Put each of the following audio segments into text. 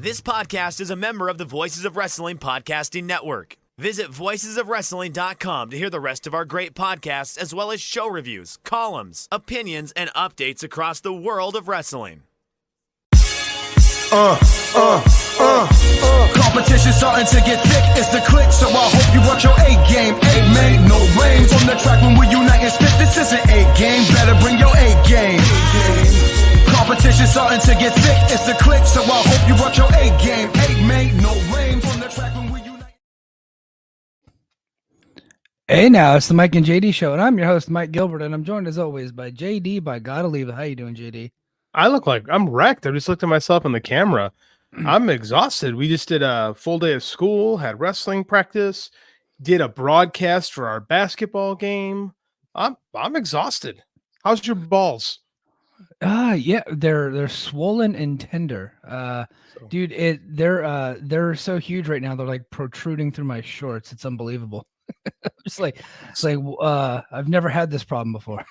This podcast is a member of the Voices of Wrestling Podcasting Network. Visit voicesofwrestling.com to hear the rest of our great podcasts, as well as show reviews, columns, opinions, and updates across the world of wrestling. Competition starting to get thick, it's the click, so I hope you watch your A game. A made no rain from the track when we unite and spit. This is an A game, better bring your A game. Competition starting to get thick, it's the click, so I hope you watch your A game. A made no rain from the track when we unite. Hey now, it's the Mike and JD show, and I'm your host, Mike Gilbert, and I'm joined as always by JD by Gotta Leave It. How you doing, JD? I look like I'm wrecked. I just looked at myself in the camera. I'm exhausted. We just did a full day of school, had wrestling practice, did a broadcast for our basketball game. I'm exhausted. How's your balls? Yeah, they're swollen and tender. Dude, they're so huge right now. They're like protruding through my shorts. It's unbelievable. It's like I've never had this problem before.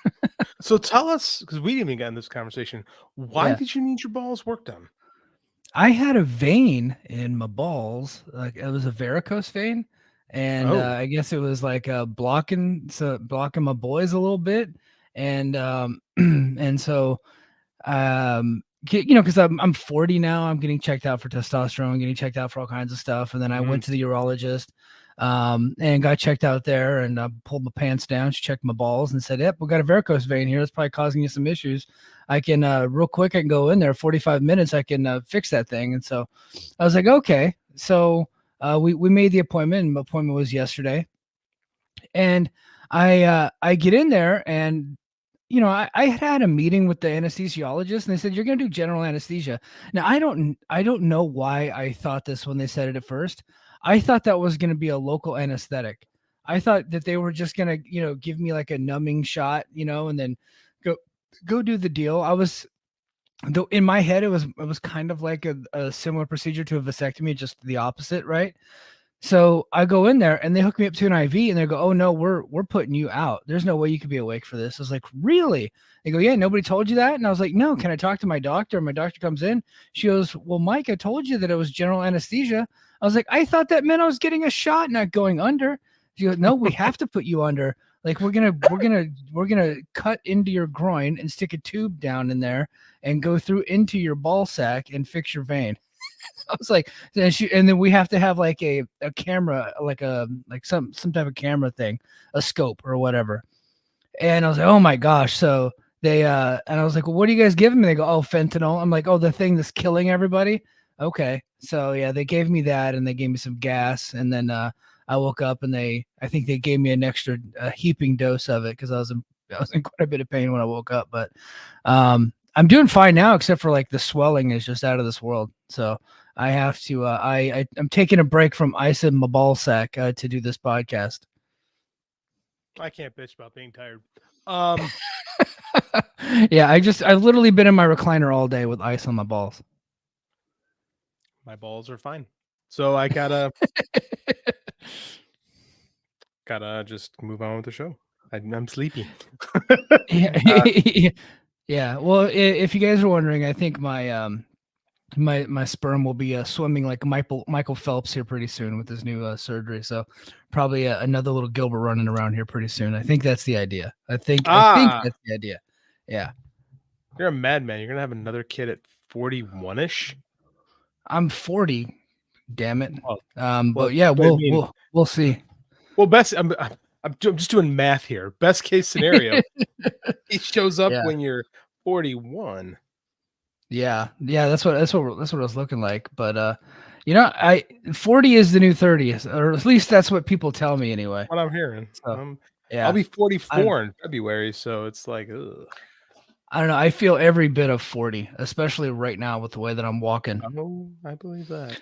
So tell us, because we didn't even get in this conversation, why did you need your balls worked on? I had a vein in my balls, like it was a varicose vein, and I guess it was like blocking my boys a little bit, and and so because I'm 40 now, I'm getting checked out for testosterone, getting checked out for all kinds of stuff, and then I went to the urologist. And got checked out there, and pulled my pants down. She checked my balls and said, "Yep, we got a varicose vein here. It's probably causing you some issues. I can real quick. I can go in there 45 minutes. I can fix that thing." And so I was like, "Okay." So we made the appointment. And my appointment was yesterday, and I get in there, and I had a meeting with the anesthesiologist, and they said, "You're going to do general anesthesia." Now I don't know why I thought this when they said it at first. I thought that was going to be a local anesthetic. I thought that they were just going to, give me like a numbing shot, and then go do the deal. Though in my head, it was kind of like a similar procedure to a vasectomy, just the opposite, right? So I go in there and they hook me up to an IV, and they go, "Oh no, we're putting you out. There's no way you could be awake for this." I was like, "Really?" They go, "Yeah, nobody told you that?" And I was like, "No, can I talk to my doctor?" And my doctor comes in. She goes, "Well, Mike, I told you that it was general anesthesia." I was like, "I thought that meant I was getting a shot, not going under." She goes, "No, we have to put you under. Like we're gonna cut into your groin and stick a tube down in there and go through into your ball sack and fix your vein." I was like, and then we have to have like a camera, like some type of camera thing, a scope or whatever. And I was like, "Oh my gosh!" So they and I was like, "Well, what are you guys giving me?" They go, "Oh, fentanyl." I'm like, "Oh, the thing that's killing everybody." Okay. So yeah, they gave me that, and they gave me some gas, and then I woke up, and I think they gave me an extra heaping dose of it because I was in quite a bit of pain when I woke up. But I'm doing fine now, except for like the swelling is just out of this world. So I have to I'm taking a break from ice in my ball sack to do this podcast. I can't bitch about being tired. Yeah, I've literally been in my recliner all day with ice on my balls. My balls are fine. So I gotta just move on with the show. I'm sleepy. Yeah. Well, if you guys are wondering, I think my my sperm will be swimming like Michael Phelps here pretty soon with his new surgery. So probably another little Gilbert running around here pretty soon. I think that's the idea. I think that's the idea. Yeah. You're a madman. You're gonna have another kid at 41ish. I'm 40. Damn it. Well, but yeah, we'll see. Well, I'm just doing math here. Best case scenario, he shows up when you're 41. Yeah, that's what it was looking like. But 40 is the new 30, or at least that's what people tell me anyway. What I'm hearing. So, I'll be 44 in February, so it's like, ugh. I don't know. I feel every bit of 40, especially right now with the way that I'm walking. Oh, I believe that.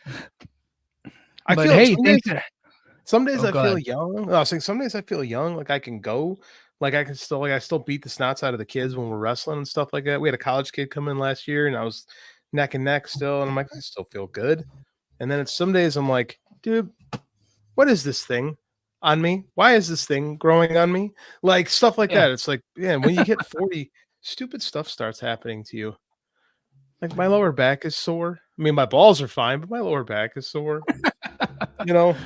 Some days I feel young. I was saying some days I feel young, like I can go, like I still beat the snots out of the kids when we're wrestling and stuff like that. We had a college kid come in last year, and I was neck and neck still, and I'm like, I still feel good. And then it's some days I'm like, dude, what is this thing on me? Why is this thing growing on me? Like stuff like that. It's like, yeah, when you hit 40, stupid stuff starts happening to you. Like my lower back is sore. I mean, my balls are fine, but my lower back is sore. You know?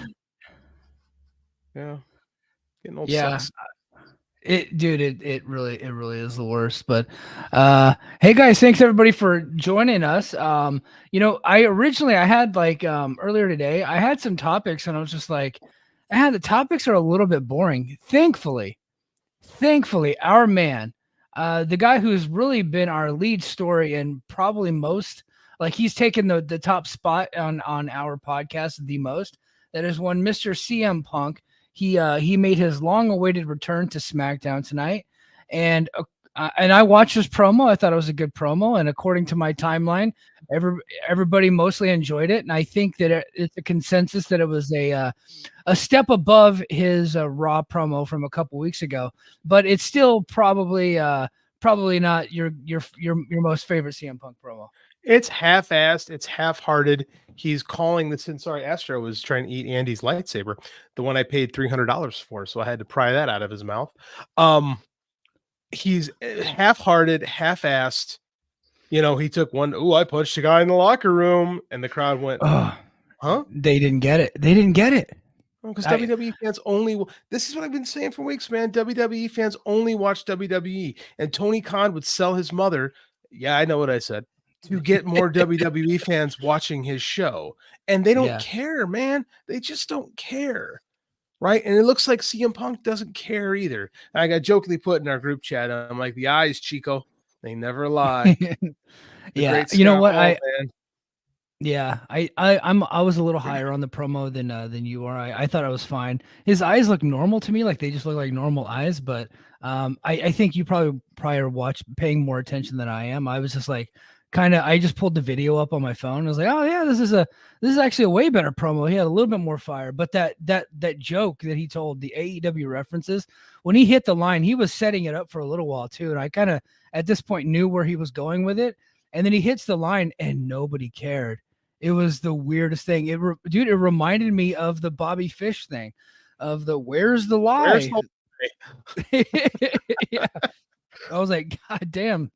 Yeah. Getting old Yeah. sucks. It really is the worst. But hey guys, thanks everybody for joining us. I originally I had like earlier today, I had some topics and I was just like, the topics are a little bit boring. Thankfully, our man, the guy who's really been our lead story and probably most like he's taken the top spot on our podcast the most. That is one Mr. CM Punk. He made his long-awaited return to SmackDown tonight, and I watched his promo. I thought it was a good promo, and according to my timeline, everybody mostly enjoyed it. And I think that it's a consensus that it was a step above his Raw promo from a couple weeks ago, but it's still probably not your most favorite CM Punk promo. It's half-assed. It's half-hearted. He's calling this in. Sorry, Astro was trying to eat Andy's lightsaber, the one I paid $300 for, so I had to pry that out of his mouth. He's half-hearted, half-assed. He took one. Oh, I punched a guy in the locker room, and the crowd went, "Huh?" They didn't get it. Because WWE fans only. This is what I've been saying for weeks, man. WWE fans only watch WWE, and Tony Khan would sell his mother. Yeah, I know what I said. To get more WWE fans watching his show. And they don't care, man. They just don't care. Right? And it looks like CM Punk doesn't care either. I got jokingly put in our group chat. I'm like, the eyes, Chico, they never lie. Yeah. You know what? I was a little higher on the promo than you are. I thought I was fine. His eyes look normal to me, like they just look like normal eyes, but I think you probably are paying more attention than I am. I was just like I just pulled the video up on my phone. I was like, oh yeah, this is actually a way better promo. He had a little bit more fire. But that joke that he told, the AEW references, when he hit the line, he was setting it up for a little while too. And I kind of at this point knew where he was going with it. And then he hits the line and nobody cared. It was the weirdest thing. It reminded me of the Bobby Fish thing, of the where's the lie? Yeah. I was like, God damn.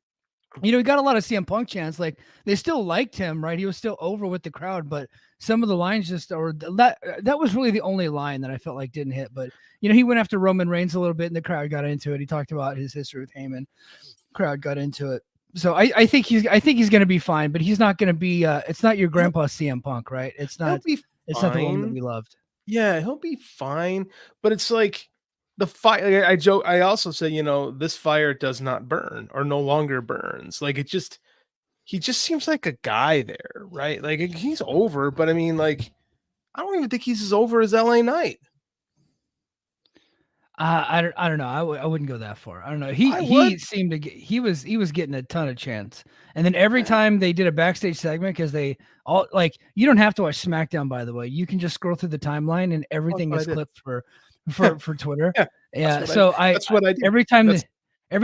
He got a lot of CM Punk chants. Like they still liked him, right? He was still over with the crowd, but some of the lines that was really the only line that I felt like didn't hit. But he went after Roman Reigns a little bit, and the crowd got into it. He talked about his history with Heyman. Crowd got into it. So I think he's going to be fine, but he's not going to be. It's not your grandpa CM Punk, right? It's not. It's not the one that we loved. Yeah, he'll be fine, but it's like. The fire, I joke. I also say, this fire does not burn or no longer burns. Like he just seems like a guy there, right? Like he's over, but I mean, like, I don't even think he's as over as LA Knight. I don't know. I wouldn't go that far. I don't know. He seemed to get. He was getting a ton of chance, and then every time they did a backstage segment, because they all you don't have to watch SmackDown, by the way. You can just scroll through the timeline, and everything is clipped for Twitter. Yeah. So that's what I do. Every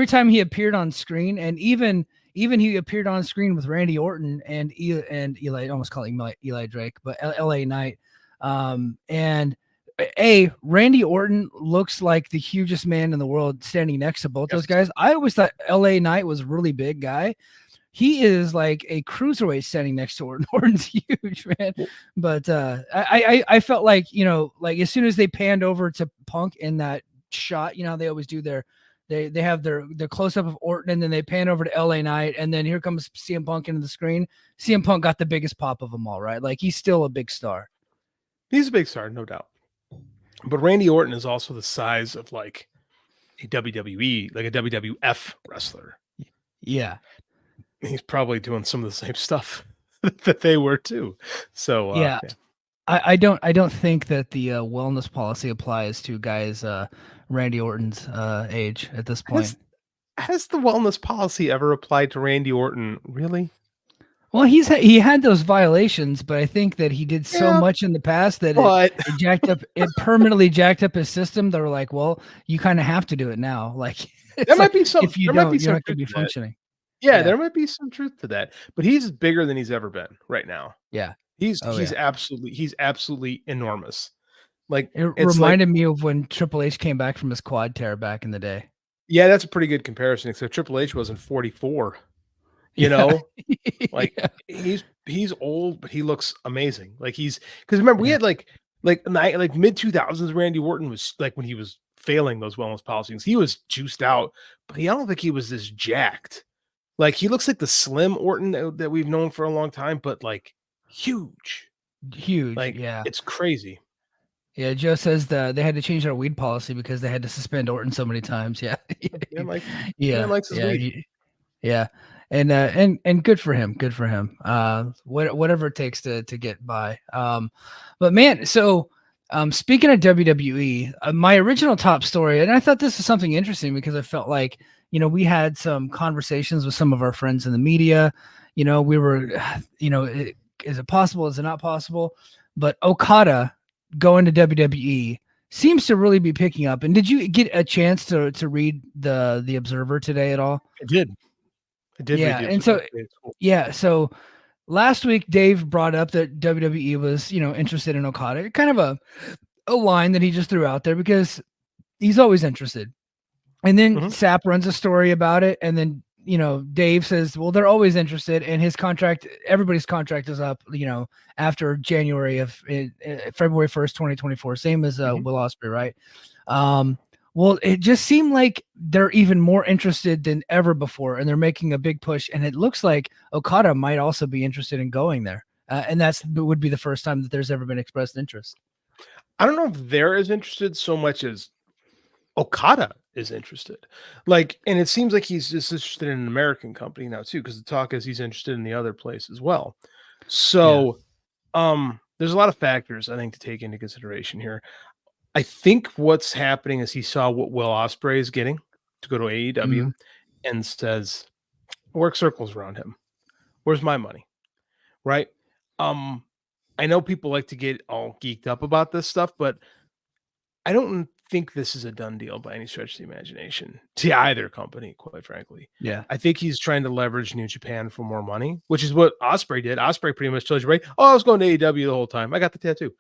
time he appeared on screen, and even he appeared on screen with Randy Orton and Eli, I almost call him Eli Drake, but LA Knight. And Randy Orton looks like the hugest man in the world standing next to both those guys. I always thought LA Knight was a really big guy. He is like a cruiserweight standing next to Orton. Orton's huge, man. But I felt like, like as soon as they panned over to Punk in that shot, they always do they have their close up of Orton, and then they pan over to LA Knight, and then here comes CM Punk into the screen. CM Punk got the biggest pop of them all, right? Like he's still a big star. He's a big star, no doubt. But Randy Orton is also the size of like a WWE, like a WWF wrestler. Yeah. He's probably doing some of the same stuff that they were too. So yeah. I don't think that the wellness policy applies to guys Randy Orton's age at this point. Has the wellness policy ever applied to Randy Orton? Really? Well, he had those violations, but I think that he did so much in the past that it permanently jacked up his system. They were like, well, you kind of have to do it now. Like there might be some. If you don't, you're not going to be functioning. Yeah, there might be some truth to that. But he's bigger than he's ever been right now. Yeah, he's absolutely enormous. Like it reminded me of when Triple H came back from his quad tear back in the day. Yeah, that's a pretty good comparison. Except Triple H wasn't 44. You know, like Yeah. he's old, but he looks amazing. Like because remember we had like mid 2000s Randy Orton was like when he was failing those wellness policies, he was juiced out, but I don't think he was this jacked. Like he looks like the slim Orton that we've known for a long time, but like huge. Huge. Like Yeah. it's crazy. Yeah, Joe says they had to change their weed policy because they had to suspend Orton so many times. Yeah. Man, like Yeah. man likes his Yeah. weed. Yeah. And good for him. Good for him. Whatever it takes to get by. But man, so speaking of WWE, my original top story, and I thought this was something interesting because I felt like, we had some conversations with some of our friends in the media. We were, is it possible? Is it not possible? But Okada going to WWE seems to really be picking up. And did you get a chance to read the Observer today at all? I did. Yeah, and so so last week Dave brought up that WWE was interested in Okada. Kind of a line that he just threw out there because he's always interested. And then Sap runs a story about it, and then Dave says, well, they're always interested, and his contract, everybody's contract is up, after January of February 1st, 2024, same as Will Ospreay, right? Well, it just seemed like they're even more interested than ever before, and they're making a big push, and it looks like Okada might also be interested in going there, and would be the first time that there's ever been expressed interest. I don't know if they're as interested so much as Okada is interested. Like, and it seems like he's just interested in an American company now too, because the talk is he's interested in the other place as well. So, there's a lot of factors I think to take into consideration here. I think what's happening is he saw what Will Ospreay is getting to go to AEW and says, work circles around him. Where's my money? Right? I know people like to get all geeked up about this stuff, but I don't think this is a done deal by any stretch of the imagination to either company, quite frankly. Yeah. I think he's trying to leverage New Japan for more money, which is what Ospreay did. Ospreay pretty much told you, right? Oh, I was going to AEW the whole time. I got the tattoo.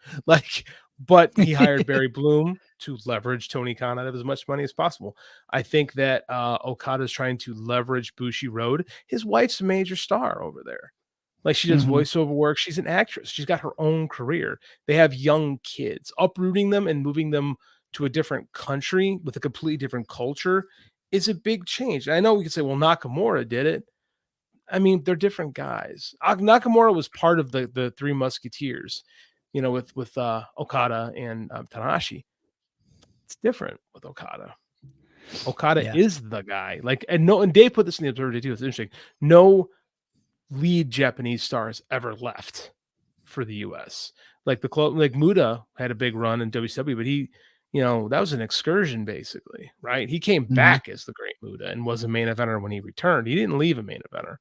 But he hired Barry Bloom to leverage Tony Khan out of as much money as possible. I think that Okada is trying to leverage Bushi Road. His wife's a major star over there. Like she does voiceover work. She's an actress. She's got her own career. They have young kids. Uprooting them and moving them to a different country with a completely different culture is a big change. I know we could say, well, Nakamura did it. I mean, they're different guys. Nakamura was part of the Three Musketeers, with Okada and Tanahashi. It's different with Okada. Okada is the guy. And Dave put this in the Observer too. It's interesting. No lead Japanese stars ever left for the US. Like Muda had a big run in WCW, but he, that was an excursion basically, right? He came back as the Great Muda and was a main eventer when he returned. He didn't leave a main eventer.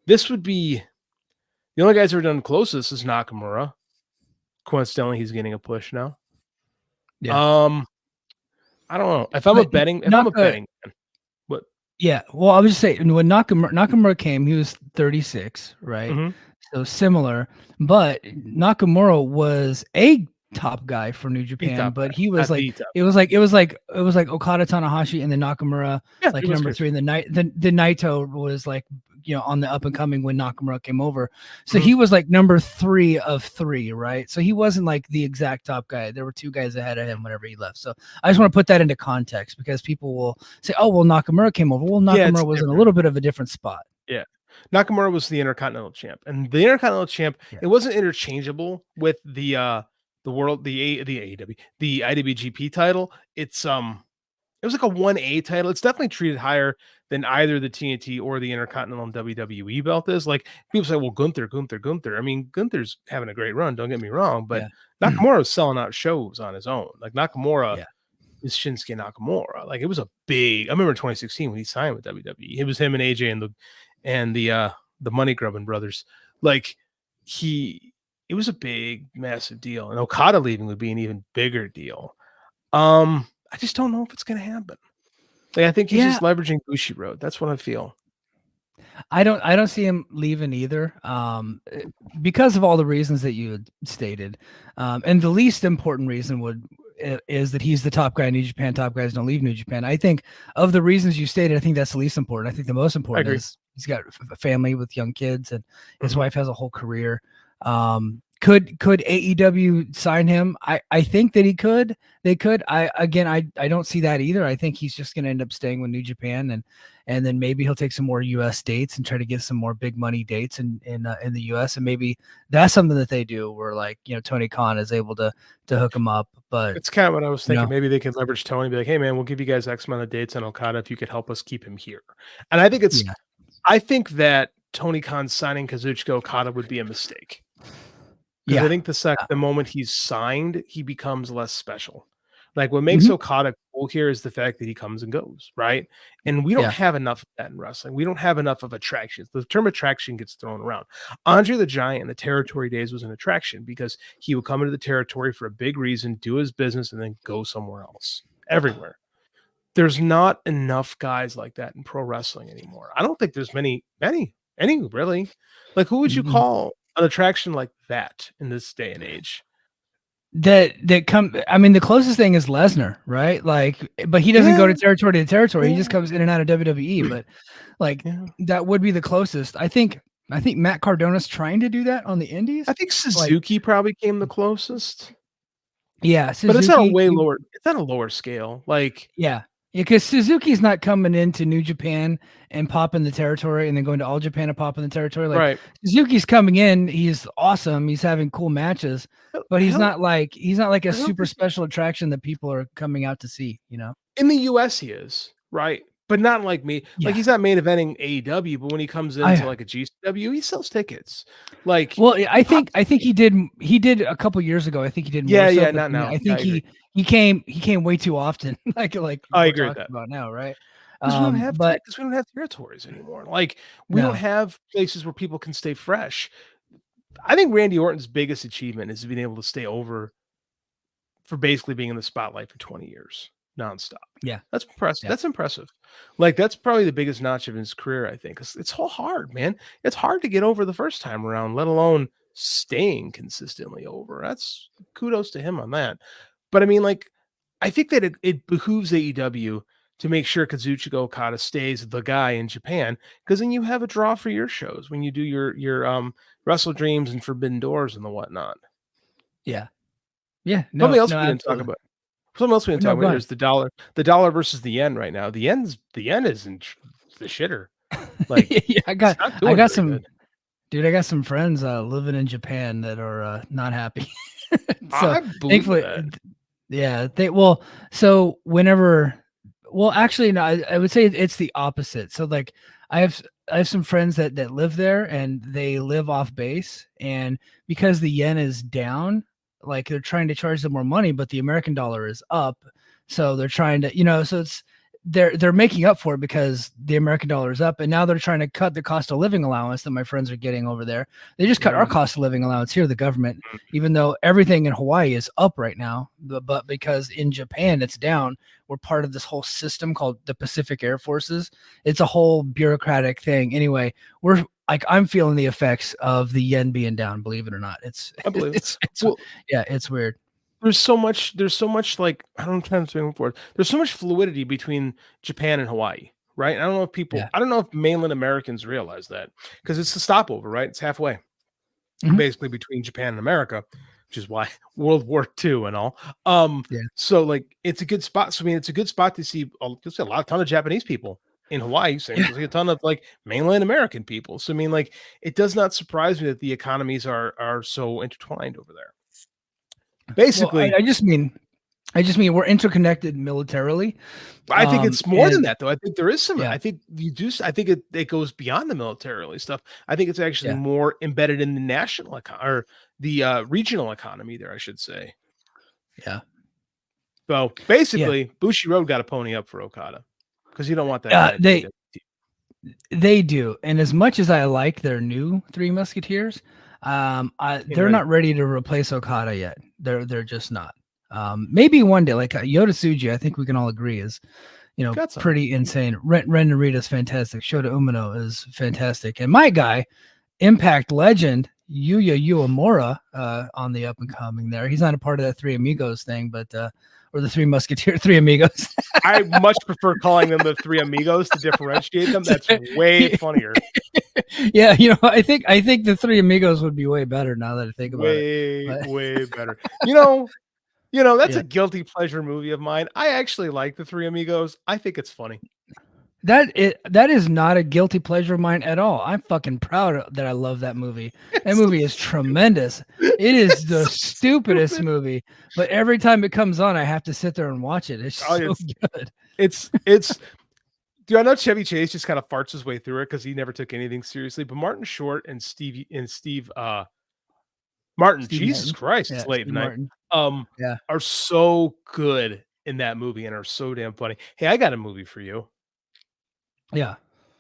This would be the only guys who are done closest is Nakamura. Coincidentally, he's getting a push now. Yeah. I don't know. If I'm a betting man, what? Yeah. Well, I was just saying when Nakamura came, he was 36, right? So similar, but Nakamura was a top guy for New Japan, but he was like it was like Okada, Tanahashi, and then Nakamura like number 3, and the Naito was like on the up and coming when Nakamura came over. So he was like number 3 of 3, right? So he wasn't like the exact top guy. There were 2 guys ahead of him whenever he left. So I just want to put that into context because people will say, "Oh, well, Nakamura came over." Well, Nakamura was in a little bit of a different spot. Yeah. Nakamura was the Intercontinental Champ, and the Intercontinental Champ, it wasn't interchangeable with the IWGP title. It was like a 1A title. It's definitely treated higher than either the TNT or the Intercontinental and WWE belt is. Like people say, well, Gunther. I mean, Gunther's having a great run. Don't get me wrong, but Nakamura is selling out shows on his own. Like Nakamura is Shinsuke Nakamura. Like it was a big. I remember in 2016 when he signed with WWE. It was him and AJ and the Money Grubbin brothers. Like it was a big, massive deal. And Okada leaving would be an even bigger deal. I just don't know if it's going to happen. Like, I think he's just leveraging Bushi Road. That's what I feel. I don't see him leaving either, because of all the reasons that you had stated. And the least important reason is that he's the top guy in New Japan. Top guys don't leave New Japan. I think of the reasons you stated, I think that's the least important. I think the most important is He's got a family with young kids, and his wife has a whole career. Could AEW sign him? I think that they could. I don't see that either. I think he's just going to end up staying with New Japan, and then maybe he'll take some more US dates and try to get some more big money dates in the US, and maybe that's something that they do where, like, Tony Khan is able to hook him up. But it's kind of what I was thinking. Maybe they could leverage Tony and be like, hey man, we'll give you guys X amount of dates on Okada if you could help us keep him here. And I think that Tony Khan signing Kazuchika Okada would be a mistake. I think the moment he's signed, he becomes less special. Like, what makes Okada cool here is the fact that he comes and goes, right? And we don't have enough of that in wrestling. We don't have enough of attractions. The term attraction gets thrown around. Andre the Giant in the territory days was an attraction because he would come into the territory for a big reason, do his business, and then go somewhere else, everywhere. There's not enough guys like that in pro wrestling anymore. I don't think there's many really. Like, who would you call an attraction like that in this day and age? I mean, the closest thing is Lesnar, right? Like, but he doesn't go to territory. He just comes in and out of WWE. But like, that would be the closest. I think Matt Cardona's trying to do that on the Indies. I think Suzuki probably came the closest. Yeah, Suzuki, but it's not lower. It's not a lower scale. Like, because Suzuki's not coming into New Japan and popping the territory and then going to All Japan and popping the territory. Like, Suzuki's coming in, he's awesome, he's having cool matches, but he's not like a super special attraction that people are coming out to see. In the US, he is, right? But not like me. Like, he's not main eventing AEW, but when he comes into like a GCW, he sells tickets. Like, well, I think he did a couple years ago. I think he did more. Not now. I think he came way too often. like I agree with that about now, right? Because we don't have territories anymore. Like, we don't have places where people can stay fresh. I think Randy Orton's biggest achievement is being able to stay over for basically being in the spotlight for 20 years nonstop. Yeah, that's impressive. That's impressive. Like, that's probably the biggest notch of his career, I think. It's so hard, man. It's hard to get over the first time around, let alone staying consistently over. That's kudos to him on that. But I mean, like, I think that it behooves AEW to make sure Kazuchika Okada stays the guy in Japan, because then you have a draw for your shows when you do your Wrestle Dreams and Forbidden Doors and the whatnot. Yeah. Something else we didn't talk about is the dollar versus the yen right now. The yen is in the shitter. Like, I got some friends living in Japan that are not happy. So I believe that. So whenever, actually, no, I would say it's the opposite. So, like, I have some friends that live there, and they live off base, and because the yen is down, like, they're trying to charge them more money, but the American dollar is up. So they're trying to, so it's, they're making up for it because the American dollar is up, and now they're trying to cut the cost of living allowance that my friends are getting over there. They just cut our cost of living allowance here, the government, even though everything in Hawaii is up right now. But because in Japan it's down, we're part of this whole system called the Pacific Air Forces. It's a whole bureaucratic thing. Anyway, I'm feeling the effects of the yen being down, believe it or not. It's weird. There's so much like, I don't know, there's so much fluidity between Japan and Hawaii, right? And I don't know if mainland Americans realize that, because it's the stopover, right? It's halfway, basically, between Japan and America, which is why World War II and all. So, like, it's a good spot. So, I mean, it's a good spot to see a ton of Japanese people in Hawaii, same as a ton of, like, mainland American people. So, I mean, like, it does not surprise me that the economies are so intertwined over there. Basically, I just mean we're interconnected militarily. I think it's more than that, though. I think there is some. I think I think it goes beyond the militarily stuff. I think it's actually more embedded in the national or the regional economy there, I should say. Yeah. So basically, Bushiroad got a pony up for Okada, because you don't want that. They do, and as much as I like their new Three Musketeers, they're not ready to replace Okada yet. They're just not. Maybe one day, like Yota Tsuji, I think we can all agree is, pretty insane. Ren Narita is fantastic. Shota Umino is fantastic, and my guy, Impact legend Yuya Uemura, on the up and coming there. He's not a part of that Three Amigos thing, but or the Three Musketeers, Three Amigos. I much prefer calling them the Three Amigos to differentiate them. That's way funnier. Yeah, I think the Three Amigos would be way better now that I think about it. Way better. That's a guilty pleasure movie of mine. I actually like the Three Amigos. I think it's funny. That is not a guilty pleasure of mine at all. I'm fucking proud that I love that movie. That movie is tremendous. It is the stupidest movie, but every time it comes on, I have to sit there and watch it. It's so good. It's dude, I know Chevy Chase just kind of farts his way through it because he never took anything seriously. But Martin Short and Steve Martin, Jesus Christ, it's late night. Are so good in that movie and are so damn funny. Hey, I got a movie for you. Yeah.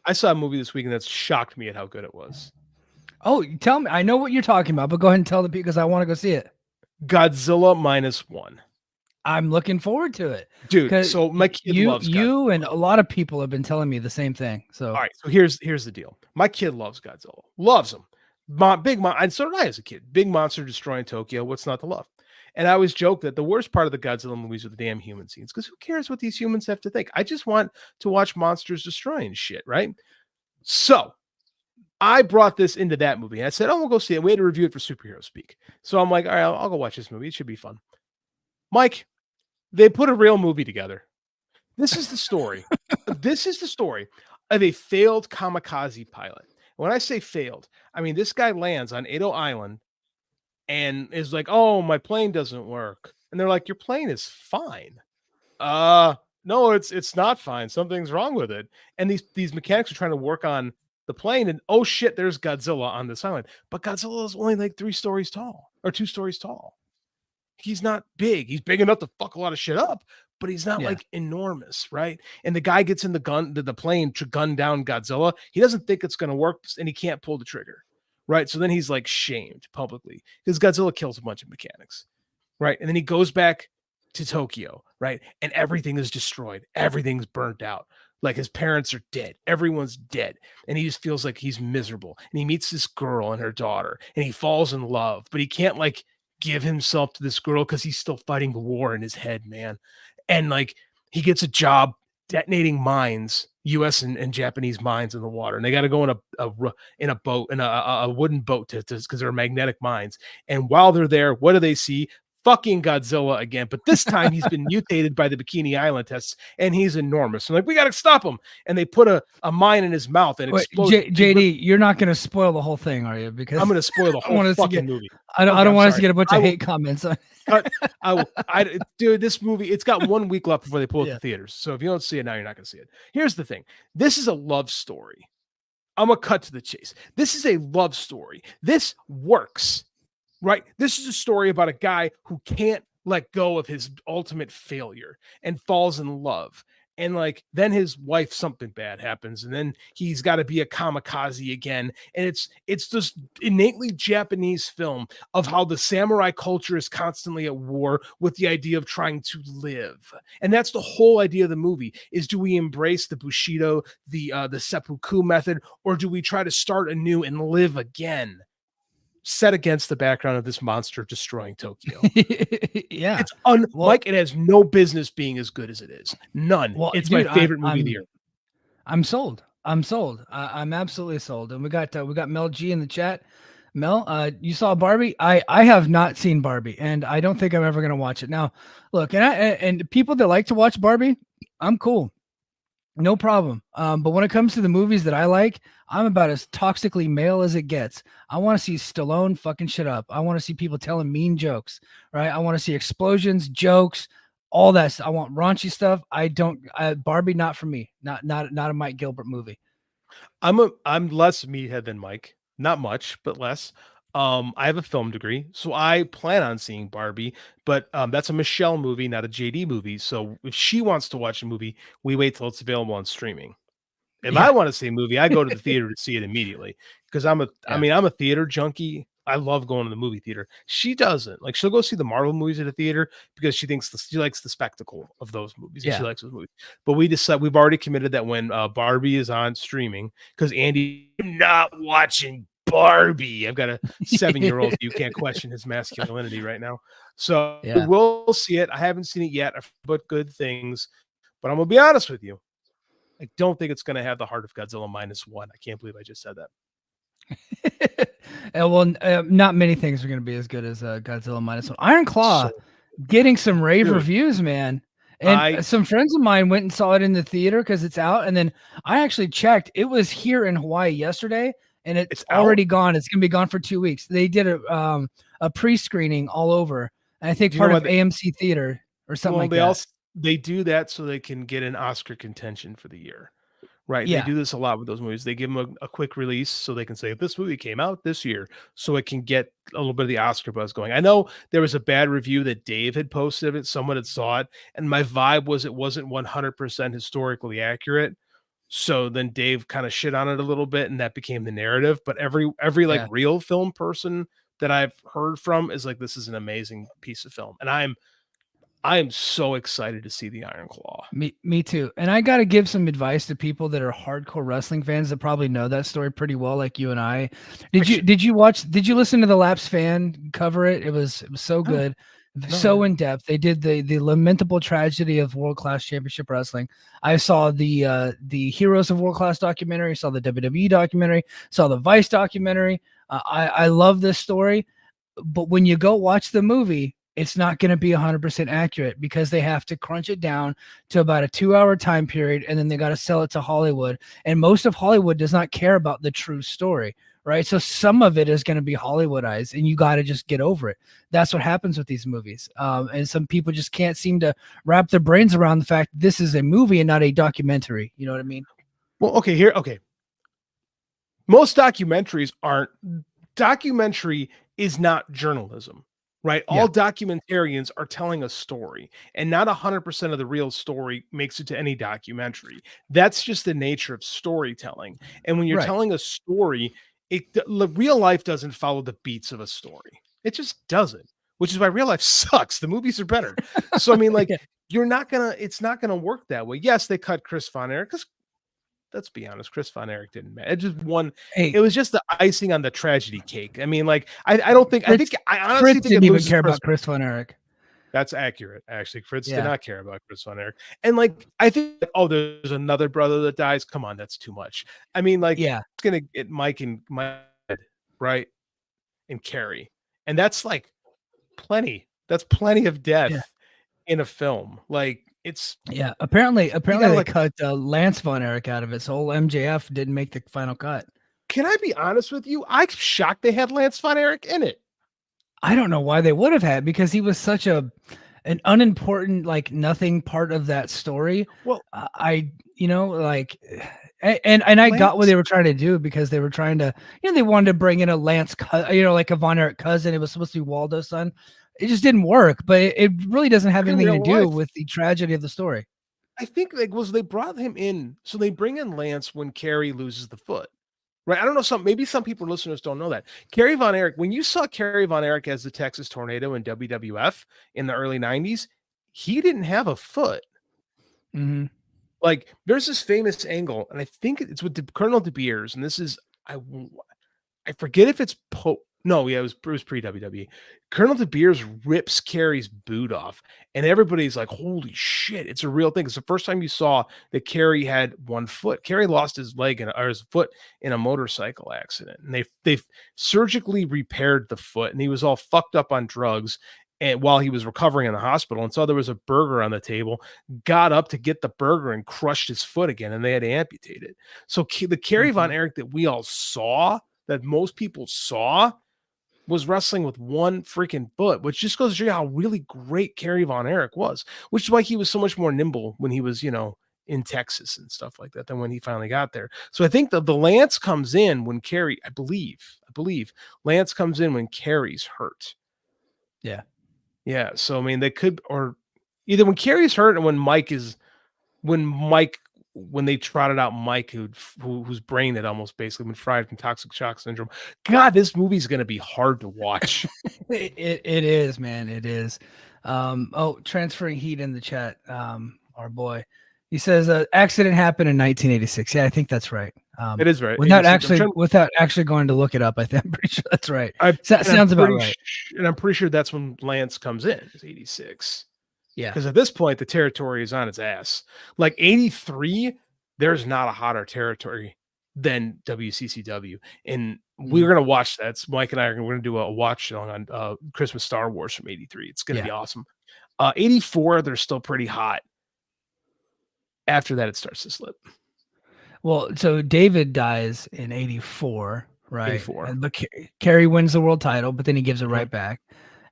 I saw a movie this weekend that shocked me at how good it was. Oh, tell me. I know what you're talking about, but go ahead and tell the people because I want to go see it. Godzilla Minus One. I'm looking forward to it. Dude, so my kid loves Godzilla. You and a lot of people have been telling me the same thing. So all right, so here's the deal. My kid loves Godzilla. Loves him. And so did I as a kid. Big monster destroying Tokyo. What's not to love? And I always joke that the worst part of the Godzilla movies are the damn human scenes, because who cares what these humans have to think? I just want to watch monsters destroying shit, right? So I brought this into that movie. I said, we'll go see it. We had to review it for Superhero Speak. So I'm like, all right, I'll go watch this movie. It should be fun. Mike, they put a real movie together. This is the story. This is the story of a failed kamikaze pilot. When I say failed, I mean this guy lands on Edo Island and is like, oh, my plane doesn't work. And they're like, your plane is fine. No, it's not fine. Something's wrong with it. And these mechanics are trying to work on the plane, and oh shit, there's Godzilla on this island. But Godzilla is only like 3 stories tall or 2 stories tall. He's not big. He's big enough to fuck a lot of shit up, but he's not like enormous, right? And the guy gets in the plane to gun down Godzilla. He doesn't think it's going to work, and he can't pull the trigger. Right. So then he's like shamed publicly because Godzilla kills a bunch of mechanics. Right. And then he goes back to Tokyo. Right. And everything is destroyed. Everything's burnt out. Like his parents are dead. Everyone's dead. And he just feels like he's miserable. And he meets this girl and her daughter and he falls in love, but he can't like give himself to this girl because he's still fighting the war in his head, man. And like he gets a job detonating mines, U.S. and Japanese mines in the water, and they got to go in a boat, in a wooden boat because they're magnetic mines. And while they're there, what do they see? Fucking Godzilla again, but this time he's been mutated by the Bikini Island tests, and he's enormous. I'm like, we got to stop him. And they put a mine in his mouth and explode. JD, you're not going to spoil the whole thing, are you? Because I'm going to spoil the whole fucking movie. I don't want us to get a bunch of hate comments on. Dude, this movie, it's got 1 week left before they pull it to theaters. So if you don't see it now, you're not going to see it. Here's the thing. This is a love story. I'm going to cut to the chase. This is a love story. This works, right? This is a story about a guy who can't let go of his ultimate failure and falls in love. And like, then his wife, something bad happens, and then he's got to be a kamikaze again. And it's this innately Japanese film of how the samurai culture is constantly at war with the idea of trying to live. And that's the whole idea of the movie is, do we embrace the Bushido, the seppuku method, or do we try to start anew and live again? Set against the background of this monster destroying Tokyo. Yeah. It's Mike, it has no business being as good as it is. None. Well, it's my favorite movie of the year. I'm sold. I'm absolutely sold. And we got Mel G in the chat. Mel, you saw Barbie? I have not seen Barbie, and I don't think I'm ever going to watch it. Now, look, and people that like to watch Barbie, I'm cool. No problem. But when it comes to the movies that I like, I'm about as toxically male as it gets. I want to see Stallone fucking shit up. I want to see people telling mean jokes, right? I want to see explosions, jokes, all that stuff. I want raunchy stuff. Barbie, not for me. Not a Mike Gilbert movie. I'm less meathead than Mike. Not much, but less. I have a film degree, so I plan on seeing Barbie, but that's a Michelle movie, not a JD movie. So if she wants to watch a movie, we wait till it's available on streaming. If I want to see a movie, I go to the theater to see it immediately because I'm a theater junkie. I love going to the movie theater. She doesn't. Like, she'll go see the Marvel movies at a theater because she likes the spectacle of those movies. And she likes those movies. But we've already committed that when Barbie is on streaming, because Andy, I'm not watching Barbie. I've got a 7-year-old. You can't question his masculinity right now. So Yeah. we'll see it. I haven't seen it yet, but good things. But I'm gonna be honest with you. I don't think it's gonna have the heart of Godzilla Minus One. I can't believe I just said that. Well, not many things are going to be as good as Godzilla Minus One. Iron Claw getting some rave reviews, man. And some friends of mine went and saw it in the theater because it's out. And then I actually checked. It was here in Hawaii yesterday, and it's already gone. It's going to be gone for 2 weeks. They did a pre-screening all over. And I think part of AMC Theater or something like that. They do that so they can get an Oscar contention for the year. Right. Yeah. They do this a lot with those movies. They give them a quick release so they can say, this movie came out this year, so it can get a little bit of the Oscar buzz going. I know there was a bad review that Dave had posted of it. Someone had saw it. And my vibe was it wasn't 100% historically accurate. So then Dave kind of shit on it a little bit, and that became the narrative. But every like real film person that I've heard from is like, this is an amazing piece of film. And I am so excited to see the Iron Claw. Me too. And I got to give some advice to people that are hardcore wrestling fans that probably know that story pretty well, like you and I. Did you listen to the Laps fan cover it? It was so good. So in depth. They did the lamentable tragedy of World Class Championship Wrestling. I saw the Heroes of World Class documentary, saw the WWE documentary, saw the Vice documentary. I love this story, but when you go watch the movie, it's not going to be 100% accurate because they have to crunch it down to about a 2-hour time period, and then they got to sell it to Hollywood. And most of Hollywood does not care about the true story, right? So some of it is going to be Hollywoodized, and you got to just get over it. That's what happens with these movies. And some people just can't seem to wrap their brains around the fact this is a movie and not a documentary. You know what I mean? Well, okay. Most documentaries aren't. Documentary is not journalism. Right. All documentarians are telling a story, and not 100% of the real story makes it to any documentary. That's just the nature of storytelling. And when you're telling a story, real life doesn't follow the beats of a story. It just doesn't, which is why real life sucks. The movies are better. So, I mean, like, it's not going to work that way. Yes, they cut Chris Von Erich because, let's be honest, Chris Von Erich didn't matter. It just won. It was just the icing on the tragedy cake. I mean, like, I honestly Fritz didn't even care about Chris Von Erich. That's accurate, actually. Fritz did not care about Chris Von Erich. And like, I think, there's another brother that dies. Come on, that's too much. I mean, like, it's gonna get Mike, right, and Carrie, and that's like plenty. That's plenty of death in a film. Like, it's apparently they cut Lance Von Erich out of it, so old MJF didn't make the final cut. Can I be honest with you? I'm shocked they had Lance Von Erich in it. I don't know why they would have had, because he was such an unimportant, like, nothing part of that story. Well, I got what they were trying to do, because they were trying to, they wanted to bring in a Lance, like a Von Erich cousin. It was supposed to be Waldo's son. It just didn't work, but it really doesn't have anything to do with the tragedy of the story. I think they brought him in, so they bring in Lance when Carrie loses the foot, right? I don't know, maybe some people listeners don't know that. Kerry Von Erich, when you saw Kerry Von Erich as the Texas Tornado in WWF in the early 90s, he didn't have a foot. Mm-hmm. Like, there's this famous angle, and I think it's with Colonel De Beers, and this is, I forget if it's No, it was pre-WWE. Colonel De Beers rips Carrie's boot off, and everybody's like, holy shit, it's a real thing. It's the first time you saw that Carrie had one foot. Carrie lost his leg or his foot in a motorcycle accident, and they surgically repaired the foot, and he was all fucked up on drugs, and while he was recovering in the hospital, and saw there was a burger on the table, got up to get the burger and crushed his foot again, and they had to amputate it. So the Kerry Von Erich that we all saw, that most people saw, was wrestling with one freaking foot, which just goes to show you how really great Kerry Von Erich was, which is why he was so much more nimble when he was, in Texas and stuff like that than when he finally got there. So I think the Lance comes in when Kerry, I believe Lance comes in when Kerry's hurt. Yeah. Yeah. So, I mean, they could, or either when Kerry's hurt and when they trotted out Mike, whose brain had almost basically been fried from toxic shock syndrome. God, this movie's going to be hard to watch. It is, man. It is. Transferring heat in the chat. Our boy, he says, accident happened in 1986. Yeah, I think that's right. It is right. Without actually going to look it up, I'm pretty sure that's right. That sounds about right. And I'm pretty sure that's when Lance comes in. It's 86. Yeah. Because at this point, the territory is on its ass. Like 83, there's not a hotter territory than WCCW. And we're going to watch that. So Mike and I we're going to do a watch on Christmas Star Wars from 83. It's going to be awesome. 84, they're still pretty hot. After that, it starts to slip. Well, so David dies in 84, right? 84. But Kerry wins the world title, but then he gives it right back.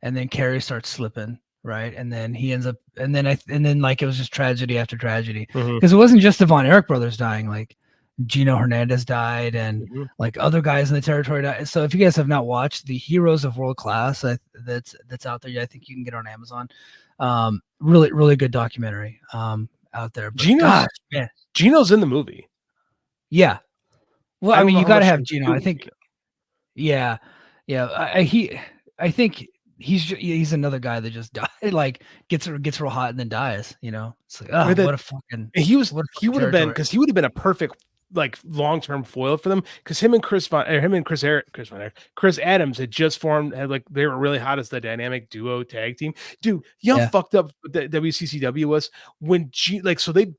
And then Kerry starts slipping, right? And then he ends up, and then like it was just tragedy after tragedy. Because it wasn't just the Von Erich brothers dying, like Gino Hernandez died and like other guys in the territory died. So if you guys have not watched the Heroes of World Class, that's out there. I think you can get on Amazon. Really, really good documentary out there. But Gino's in the movie. Yeah. Well, I mean, you got to have Gino. I think. Yeah. I think he's another guy that just died, like gets real hot and then dies. It's like, oh, what a fucking. He would have been a perfect like long-term foil for them, because him and Chris Adams had just formed, they were really hot as the dynamic duo tag team. Dude, fucked up the WCCW was when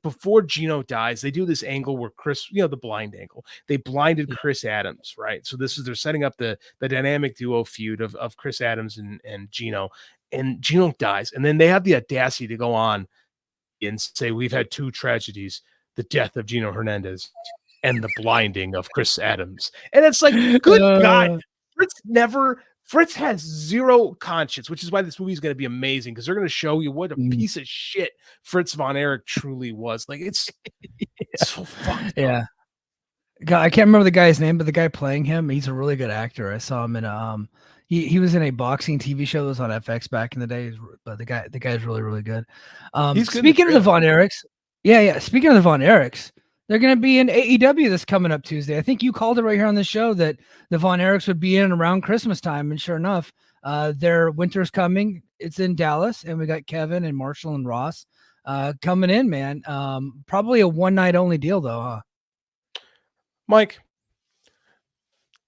before Gino dies, they do this angle where Chris, the blind angle, they blinded Chris Adams, right? So they're setting up the dynamic duo feud of Chris Adams and Gino, and Gino dies, and then they have the audacity to go on and say, we've had two tragedies: the death of Gino Hernandez and the blinding of Chris Adams. And it's like, good God, Fritz has zero conscience, which is why this movie is going to be amazing, because they're going to show you what a piece of shit Fritz Von Erich truly was. Like, it's so fucked up. God, I can't remember the guy's name, but the guy playing him, he's a really good actor. I saw him in he was in a boxing TV show that was on FX back in the day. But the guy's really, really good. Speaking of the Von Erichs, speaking of the Von Erichs, they're going to be in AEW this coming up Tuesday. I think you called it right here on the show that the Von Erichs would be in around Christmas time. And sure enough, their winter's coming. It's in Dallas. And we got Kevin and Marshall and Ross coming in, man. Probably a one-night only deal, though, huh? Mike,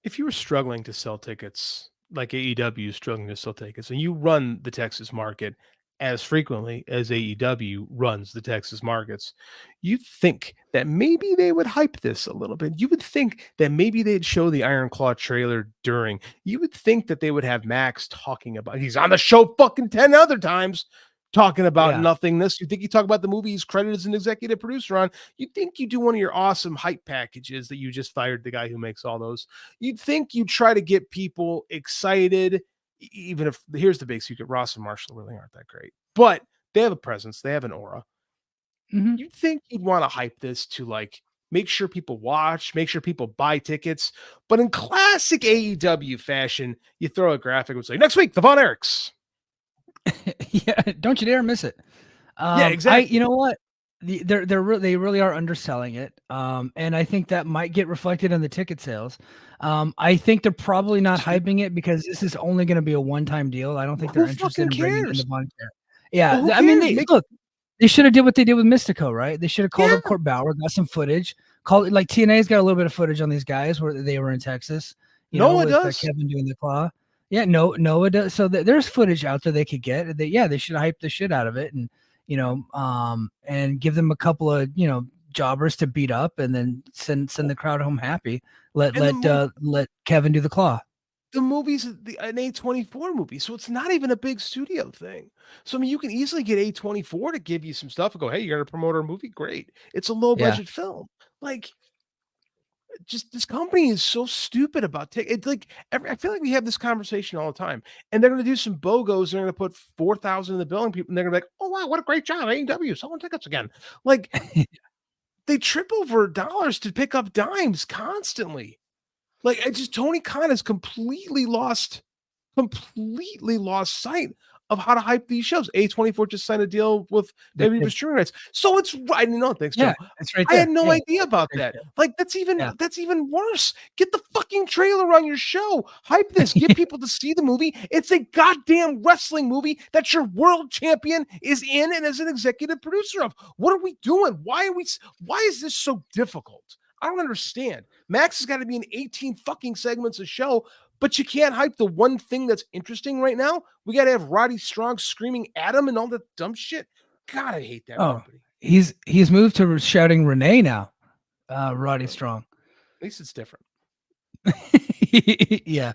if you were struggling to sell tickets, like AEW is struggling to sell tickets, and you run the Texas market as frequently as AEW runs the Texas markets, you think that maybe they would hype this a little bit. You would think that maybe they'd show the Iron Claw trailer during. You would think that they would have Max talking about, he's on the show fucking 10 other times talking about nothingness. You think you talk about the movie he's credited as an executive producer on. You think you do one of your awesome hype packages that you just fired the guy who makes all those. You'd think you try to get people excited, even if, here's the big secret, Ross and Marshall really aren't that great, but they have a presence, they have an aura. You'd think you'd want to hype this to like make sure people watch, make sure people buy tickets, but in classic AEW fashion, you throw a graphic and say, next week, the Von Erichs. Don't you dare miss it. Exactly. You know what? They really are underselling it, and I think that might get reflected in the ticket sales. I think they're probably not hyping it because this is only going to be a one-time deal. I don't think they're interested in bringing in the Von Erich. I mean, they should have did what they did with Mystico, right? They should have called up Court Bauer, got some footage. Like TNA's got a little bit of footage on these guys where they were in Texas. Noah does. Kevin doing the claw. Yeah, Noah does. So there's footage out there they could get. They should hype the shit out of it, and and give them a couple of jobbers to beat up, and then send the crowd home happy. Let Kevin do the claw. The movie's an A24 movie, so it's not even a big studio thing. So I mean, you can easily get A24 to give you some stuff and go, hey, you're gonna promote our movie? Great. It's a low budget film. Like, just this company is so stupid about it's like I feel like we have this conversation all the time, and they're going to do some BOGOs. They're going to put 4,000 in the billing, people, and they're going to be like, "Oh wow, what a great job, AEW, selling tickets again!" Like they trip over dollars to pick up dimes constantly. Like Tony Khan has completely lost sight of how to hype these shows. A24 just signed a deal with WWE streaming rights, so it's right. No, thanks, Joe. It's right there. I had no idea about that. Like that's even worse. Get the fucking trailer on your show. Hype this. Get people to see the movie. It's a goddamn wrestling movie that your world champion is in and is an executive producer of. What are we doing? Why is this so difficult? I don't understand. Max has got to be in 18 fucking segments a show, but you can't hype the one thing that's interesting right now. We got to have Roddy Strong screaming at him and all that dumb shit. God, I hate that company. He's moved to shouting Renee now. Roddy Strong. At least it's different. Yeah.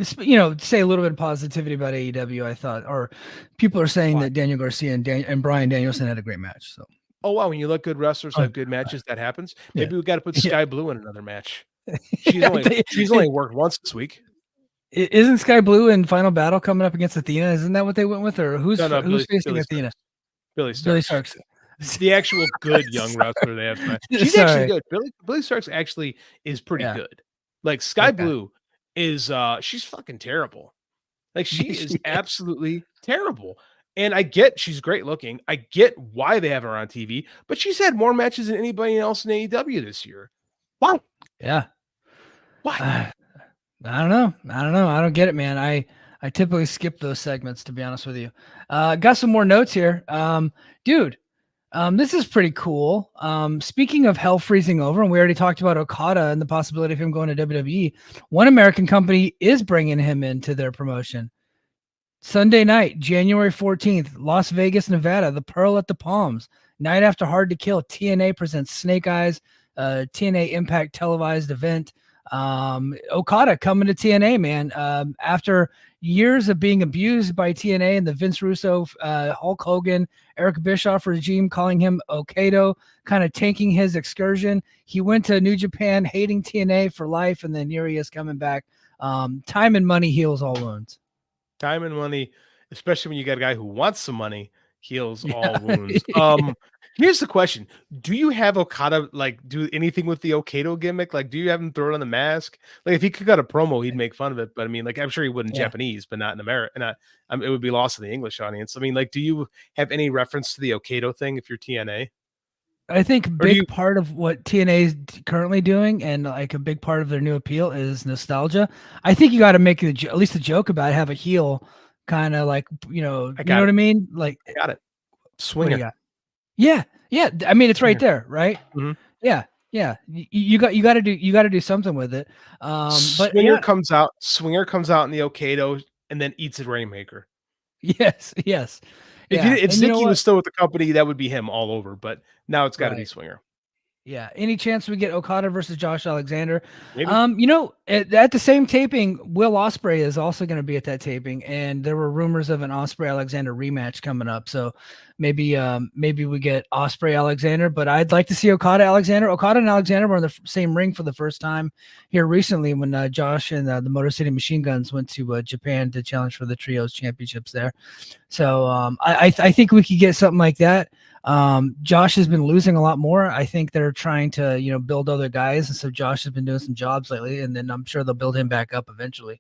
Say a little bit of positivity about AEW, I thought, or people are saying that Daniel Garcia and Bryan Danielson had a great match. So, oh wow, when you let good wrestlers have good matches, that happens. Maybe we got to put Sky Blue in another match. She's only worked once this week. Isn't Sky Blue in Final Battle coming up against Athena? Isn't that what they went with, or who's facing Athena? Billy Starks. The actual good young wrestler they have. She's actually good. Billy Starks actually is pretty good. Like Sky Blue is she's fucking terrible. Like she is absolutely terrible. And I get she's great looking. I get why they have her on TV, but she's had more matches than anybody else in AEW this year. Why? Yeah. Why? I don't know. I don't get it, man. I typically skip those segments, to be honest with you. Got some more notes here. Dude, this is pretty cool. Speaking of hell freezing over, and we already talked about Okada and the possibility of him going to WWE, one American company is bringing him into their promotion. Sunday night, January 14th, Las Vegas, Nevada, the Pearl at the Palms. Night after Hard to Kill, TNA presents Snake Eyes, TNA Impact televised event. Okada coming to TNA, man. After years of being abused by TNA and the Vince Russo, Hulk Hogan, Eric Bischoff regime calling him Okado, kind of tanking his excursion. He went to New Japan hating TNA for life, and then here he is coming back. Time and money heals all wounds. Time and money, especially when you got a guy who wants some money, heals all wounds. Here's the question. Do you have Okada do anything with the Okado gimmick? Like, do you have him throw it on the mask? Like, if he could cut a promo, he'd make fun of it. But I mean, I'm sure he would in Japanese, but not in America. It would be lost to the English audience. I mean, do you have any reference to the Okado thing if you're TNA? I think part of what TNA is currently doing, and a big part of their new appeal, is nostalgia. I think you got to make at least a joke about it, have a heel kind of you know what I mean? I got it. Swinger. Yeah. I mean, it's right there, right? Mm-hmm. Yeah. You got to do something with it. But Swinger comes out in the Okado and then eats a Rainmaker. Yes. If Zicky was still with the company, that would be him all over. But now it's got to be Swinger. Yeah. Any chance we get Okada versus Josh Alexander? Maybe. At the same taping, Will Ospreay is also going to be at that taping, and there were rumors of an Ospreay Alexander rematch coming up. So maybe we get Ospreay Alexander, but I'd like to see Okada Alexander. Okada and Alexander were in the same ring for the first time here recently when Josh and the Motor City Machine Guns went to Japan to challenge for the trios championships there. So I think we could get something like that. Josh has been losing a lot more. I think they're trying to, build other guys. And so Josh has been doing some jobs lately, and then I'm sure they'll build him back up eventually.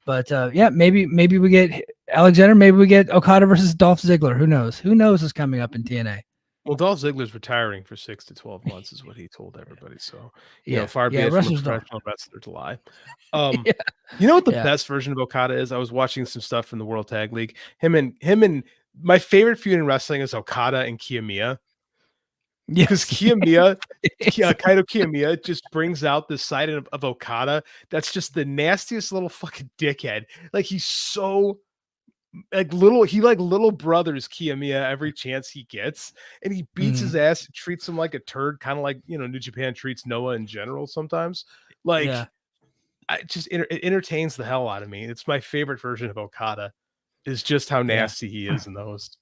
But maybe we get Alexander, maybe we get Okada versus Dolph Ziggler. Who knows? Who knows is coming up in TNA. Well, Dolph Ziggler's retiring for 6 to 12 months is what he told everybody. So, far be it from a professional wrestler to lie. You know what the best version of Okada is? I was watching some stuff from the World Tag League. Him and my favorite feud in wrestling is Okada and Kiyomiya. Because Kiyomiya, Kaito Kiyomiya just brings out this side of Okada that's just the nastiest little fucking dickhead. Like, he's so little brothers Kiyomiya every chance he gets, and he beats his ass and treats him like a turd, kind of like New Japan treats Noah in general sometimes. It entertains the hell out of me. It's my favorite version of Okada. Is just how nasty he is in those.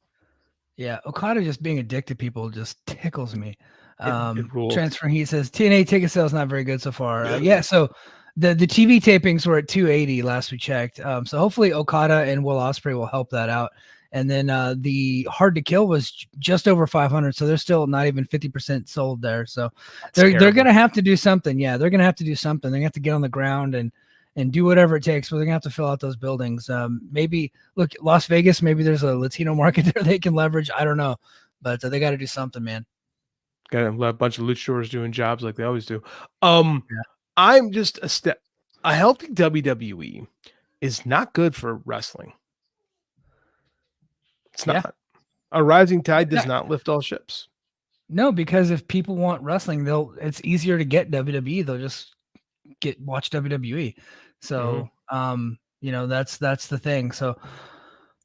Yeah, Okada just being a dick to people just tickles me. Transferring, he says TNA ticket sales not very good so far. So the TV tapings were at 280 last we checked. So hopefully Okada and Will Ospreay will help that out. And then the Hard to Kill was just over 500, so they're still not even 50% sold there. So they're gonna have to do something. Yeah, they're gonna have to do something. They're gonna have to get on the ground and do whatever it takes, but they're gonna have to fill out those buildings. Maybe look, Las Vegas, maybe there's a Latino market there they can leverage. I don't know, but they got to do something, man. Got a bunch of luchadors doing jobs like they always do. I'm just a healthy WWE is not good for wrestling. It's not. A rising tide does not lift all ships. No, because if people want wrestling, it's easier to get WWE. They'll just watch WWE. So, that's the thing. So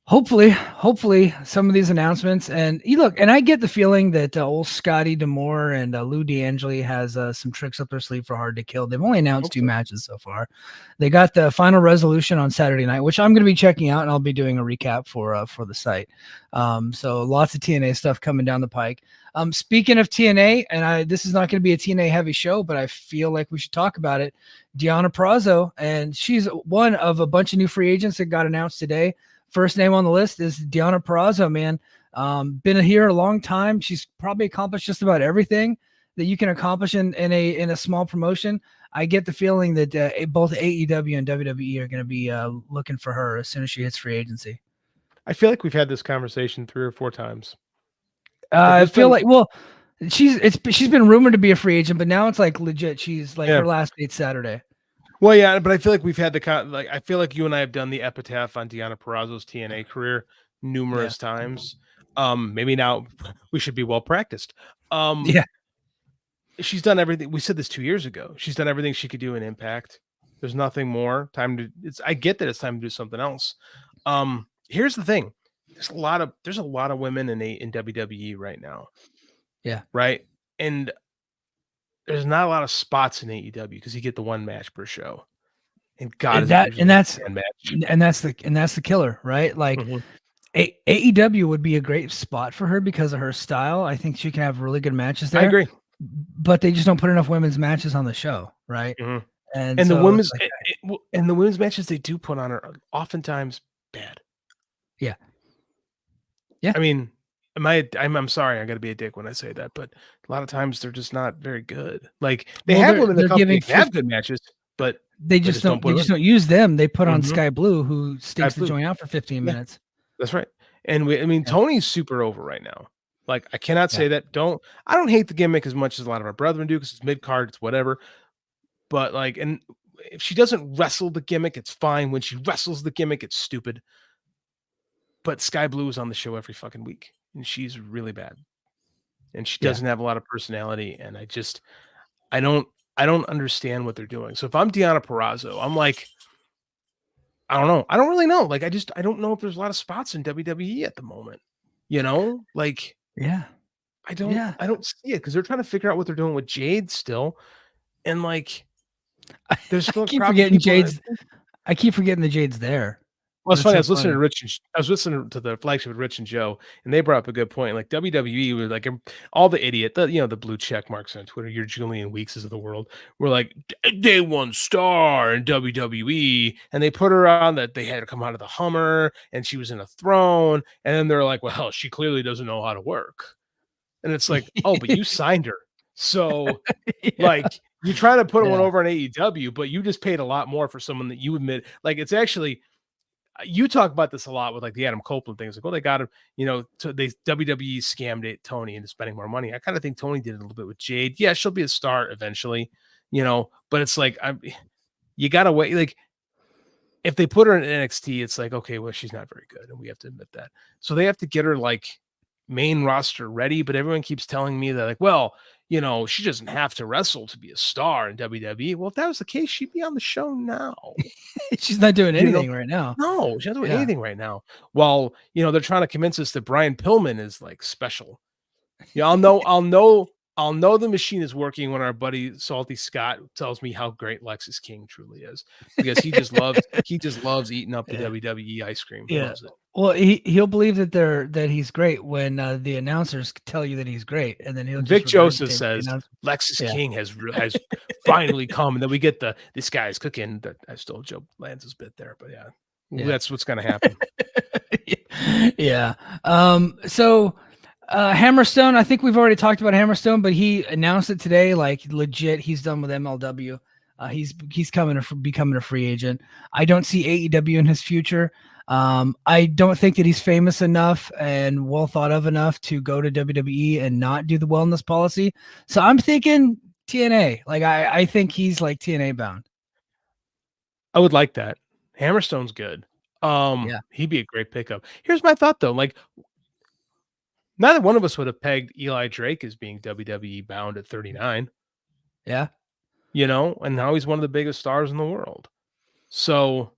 hopefully some of these announcements, and you look, and I get the feeling that old Scotty D'Amore and Lou D'Angeli has some tricks up their sleeve for Hard to Kill. They've only announced 2 matches so far. They got the Final Resolution on Saturday night, which I'm going to be checking out, and I'll be doing a recap for the site. So lots of TNA stuff coming down the pike. Speaking of TNA, and this is not going to be a TNA heavy show, but I feel like we should talk about it. Deonna Purrazzo, and she's one of a bunch of new free agents that got announced today. First name on the list is Deonna Purrazzo, man. Been here a long time. She's probably accomplished just about everything that you can accomplish in a small promotion. I get the feeling that both AEW and WWE are going to be looking for her as soon as she hits free agency. I feel like we've had this conversation 3 or 4 times. I feel like, well, she's been rumored to be a free agent, but now it's like legit. She's like her last date's Saturday. Well, yeah, but I feel like we've had I feel like you and I have done the epitaph on Deonna Purrazzo's TNA career numerous times. Maybe now we should be well practiced. She's done everything. We said this 2 years ago. She's done everything she could do in Impact. There's nothing more. I get that it's time to do something else. Here's the thing. There's a lot of women in WWE right now. Yeah. Right. And there's not a lot of spots in AEW because you get the 1 match per show. And God, that's the killer, right? Like AEW would be a great spot for her because of her style. I think she can have really good matches there. I agree. But they just don't put enough women's matches on the show, right? And so the women's and the women's matches they do put on are oftentimes bad. Yeah. I mean, I'm sorry, I got to be a dick when I say that, but a lot of times they're just not very good. Like they have women in the company that have good matches, but they just don't use them. They put on Sky Blue, who stinks the joint out for 15 minutes. That's right. And Tony's super over right now. Like I cannot say that. I don't hate the gimmick as much as a lot of our brethren do because it's mid card, it's whatever. But like, and if she doesn't wrestle the gimmick, it's fine. When she wrestles the gimmick, it's stupid. But Sky Blue is on the show every fucking week, and she's really bad. And she doesn't have a lot of personality. And I don't understand what they're doing. So if I'm Deonna Purrazzo, I'm like, I don't know. I don't really know. Like, I don't know if there's a lot of spots in WWE at the moment. You know, like, I don't see it because they're trying to figure out what they're doing with Jade still. And like, there's still I keep forgetting the Jade's there. Well, it's funny. I was listening to the flagship with Rich and Joe, and they brought up a good point. Like WWE was like all the idiot, the blue check marks on Twitter, your Julian Weekses of the world, were like day 1 star in WWE, and they put her on that they had to come out of the Hummer, and she was in a throne, and then they're like, well, she clearly doesn't know how to work, and it's like, oh, but you signed her, so like. You try to put one over on AEW, but you just paid a lot more for someone that you admit, like it's actually. You talk about this a lot with like the Adam Copeland things. Like, well, they got him, they WWE scammed Tony into spending more money. I kind of think Tony did it a little bit with Jade. Yeah, she'll be a star eventually, but it's like, you got to wait. Like, if they put her in NXT, it's like, okay, well, she's not very good. And we have to admit that. So they have to get her like main roster ready. But everyone keeps telling me that like, well, she doesn't have to wrestle to be a star in WWE. Well, if that was the case, she'd be on the show now. She's not doing anything right now. No, she's not doing anything right now. While, they're trying to convince us that Brian Pillman is like special. I'll know the machine is working when our buddy Salty Scott tells me how great Lexus King truly is because he just loves eating up the WWE ice cream. He loves it. Well, he'll believe that he's great when the announcers tell you that he's great, and then he'll. Vic Joseph says Lexus King has finally come, and then we get this guy's cooking. That I stole Joe Lance's bit there, but that's what's going to happen. So. Hammerstone, I think we've already talked about Hammerstone, but he announced it today, like legit, he's done with MLW. He's coming to becoming a free agent. I don't see AEW in his future. I don't think that he's famous enough and well thought of enough to go to WWE and not do the wellness policy. So I'm thinking TNA. Like I think he's like TNA bound. I would like that. Hammerstone's good. He'd be a great pickup. Here's my thought though, like. Neither one of us would have pegged Eli Drake as being WWE bound at 39. Yeah. And now he's one of the biggest stars in the world. So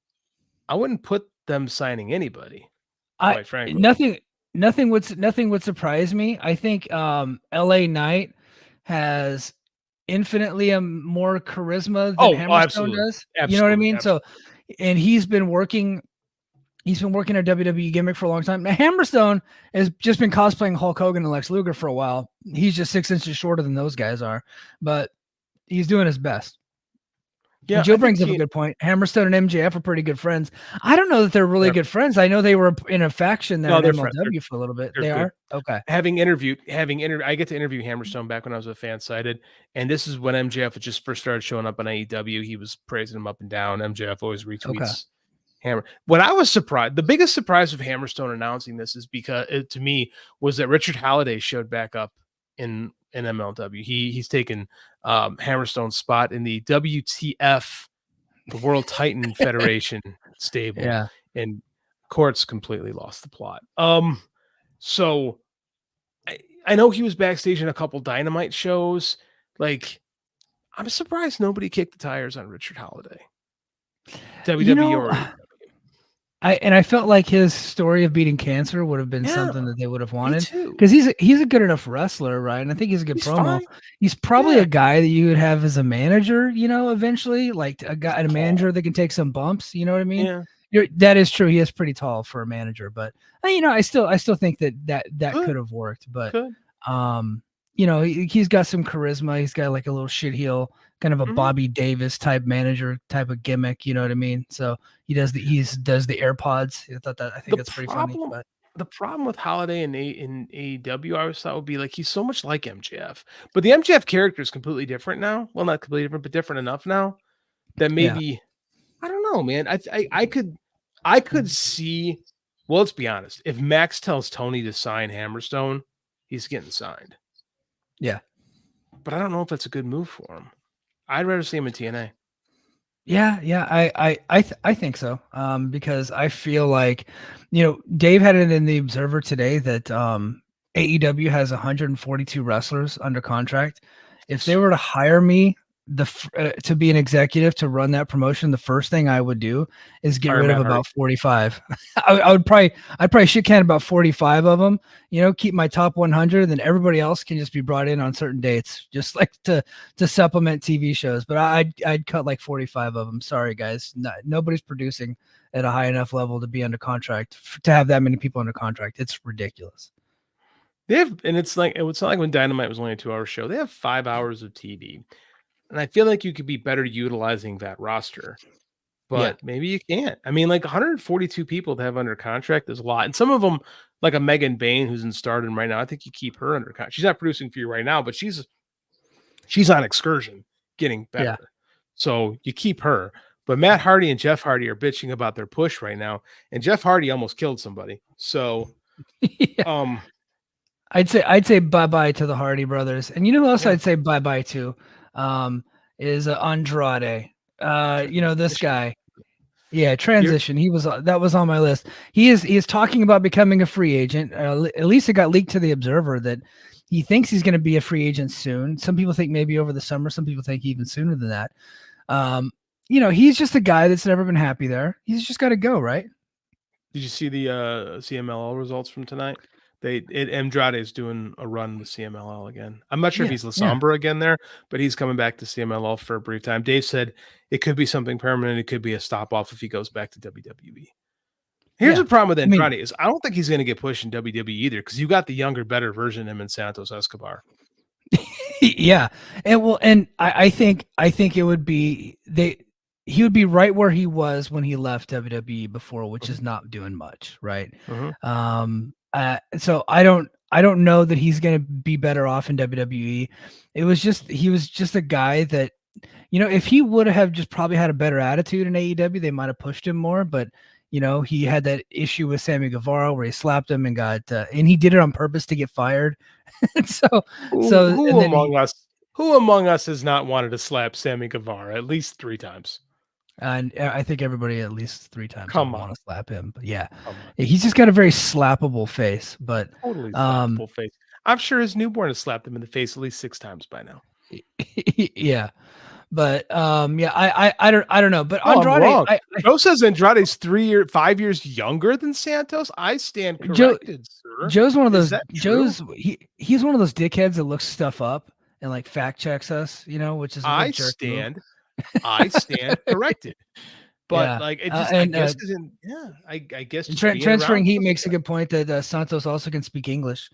I wouldn't put them signing anybody, quite frankly. Nothing would surprise me. I think LA Knight has infinitely more charisma than Hammerstone does. Absolutely. You know what I mean? Absolutely. So, and he's been working a WWE gimmick for a long time. Now, Hammerstone has just been cosplaying Hulk Hogan and Lex Luger for a while. He's just 6 inches shorter than those guys are, but he's doing his best. Yeah, and Joe brings up a good point. Hammerstone and MJF are pretty good friends. I don't know that they're really good friends. I know they were in a faction there in MLW for a little bit. They are? Okay. I get to interview Hammerstone back when I was with Fansided, and this is when MJF just first started showing up on AEW. He was praising him up and down. MJF always retweets Hammer. What I was surprised, the biggest surprise of Hammerstone announcing this is because to me was that Richard Halliday showed back up in MLW. He's taken Hammerstone's spot in the WTF, the World Titan Federation stable. Yeah. And Court's completely lost the plot. So I know he was backstage in a couple Dynamite shows. Like, I'm surprised nobody kicked the tires on Richard Halliday. WWE or I felt like his story of beating cancer would have been something that they would have wanted, because he's a good enough wrestler, right? And I think he's a good promo. Fine. He's probably a guy that you would have as a manager, eventually, like a manager that can take some bumps. You know what I mean? Yeah. That is true. He is pretty tall for a manager, but I still think that could have worked. But he's got some charisma. He's got like a little shit heel, kind of a Bobby Davis type manager type of gimmick. You know what I mean? So he does the AirPods. I think that's pretty funny. But the problem with Holiday in AEW, I always thought would be like he's so much like MJF, but the MJF character is completely different now. Well, not completely different, but different enough now that maybe I don't know, man. I could see. Well, let's be honest. If Max tells Tony to sign Hammerstone, he's getting signed. Yeah, but I don't know if that's a good move for him. I'd rather see him in TNA. Yeah, I think so. Because I feel like, Dave had it in the Observer today that AEW has 142 wrestlers under contract. If they were to hire me to be an executive to run that promotion, the first thing I would do is get rid of about 45. I'd probably shit can about 45 of them, keep my top 100, then everybody else can just be brought in on certain dates, just like to supplement TV shows. But I'd cut like 45 of them. Sorry guys. Nobody's producing at a high enough level to be under contract to have that many people under contract. It's ridiculous. It's not like when Dynamite was only a 2-hour show. They have 5 hours of TV. And I feel like you could be better utilizing that roster, but maybe you can't. I mean, like 142 people to have under contract is a lot. And some of them, like a Megan Bain, who's in Stardom right now, I think you keep her under contract. She's not producing for you right now, but she's on excursion getting better. Yeah. So you keep her. But Matt Hardy and Jeff Hardy are bitching about their push right now. And Jeff Hardy almost killed somebody. So I'd say bye-bye to the Hardy brothers. And you know who else I'd say bye-bye to? Is Andrade. This guy. Yeah, transition. That was on my list. He is talking about becoming a free agent. At least it got leaked to the Observer that he thinks he's going to be a free agent soon. Some people think maybe over the summer. Some people think even sooner than that. He's just a guy that's never been happy there. He's just got to go, right? Did you see the CMLL results from tonight? Andrade is doing a run with CMLL again. I'm not sure if he's La Sombra again there, but he's coming back to CMLL for a brief time. Dave said it could be something permanent. It could be a stop off if he goes back to WWE. Here's the problem with Andrade is I don't think he's going to get pushed in WWE either, because you got the younger, better version of him in Santos Escobar. Yeah, and I think it would be he would be right where he was when he left WWE before, which is not doing much, right? So I don't know that he's going to be better off in WWE. He was just a guy that, if he would have just probably had a better attitude in AEW, they might have pushed him more. But, he had that issue with Sammy Guevara where he slapped him and and he did it on purpose to get fired. Who among us has not wanted to slap Sammy Guevara at least 3 times? And I think everybody at least 3 times would Come want on, to slap him. But yeah, come on, he's just got a very slappable face. But totally um, slappable face. I'm sure his newborn has slapped him in the face at least 6 times by now. yeah, but yeah, I don't know. But No, I'm Andrade, wrong. Joe says Andrade's 5 years younger than Santos. I stand Joe corrected, sir. Joe's one of Is those that true? he's one of those dickheads that looks stuff up and like fact checks us, which is a real I jerk move. stand, I stand corrected. But Yeah, like it just, I and guess, isn't. Yeah, I guess and just being transferring around. heat makes a good point that Santos also can speak English,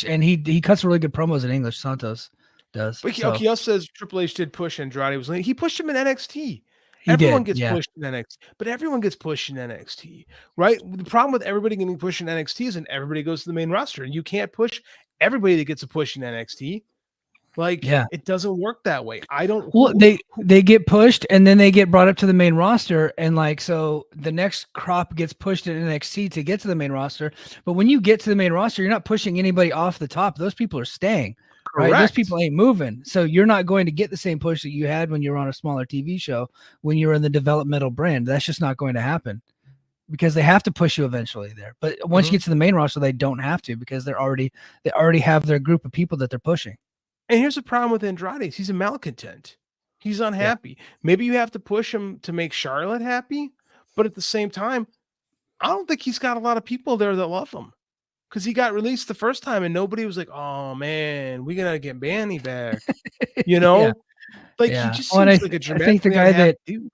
and he cuts really good promos in English. Santos does. But So he also says Triple H did push Andrade. He pushed him in NXT. he Everyone did. gets Yeah. pushed in NXT, but everyone gets pushed in NXT, right? The problem with everybody getting pushed in NXT is that everybody goes to the main roster, and you can't push everybody that gets a push in NXT. Like Yeah. it doesn't work that way. I don't. Well, they get pushed and then they get brought up to the main roster, and like so the next crop gets pushed in NXT to get to the main roster. But when you get to the main roster, you're not pushing anybody off the top. Those people are staying, right? Those Correct. people ain't moving. So you're not going to get the same push that you had when you were on a smaller TV show, when you were in the developmental brand. That's just not going to happen because they have to push you eventually there. But once you get to the main roster, they don't have to because they already have their group of people that they're pushing. And here's the problem with Andrade. He's a malcontent. He's unhappy. Yeah. Maybe you have to push him to make Charlotte happy, but at the same time, I don't think he's got a lot of people there that love him because he got released the first time and nobody was like, "Oh man, we gotta get Manny back." Yeah. Like he just seems like a dramatically I think the guy that dude.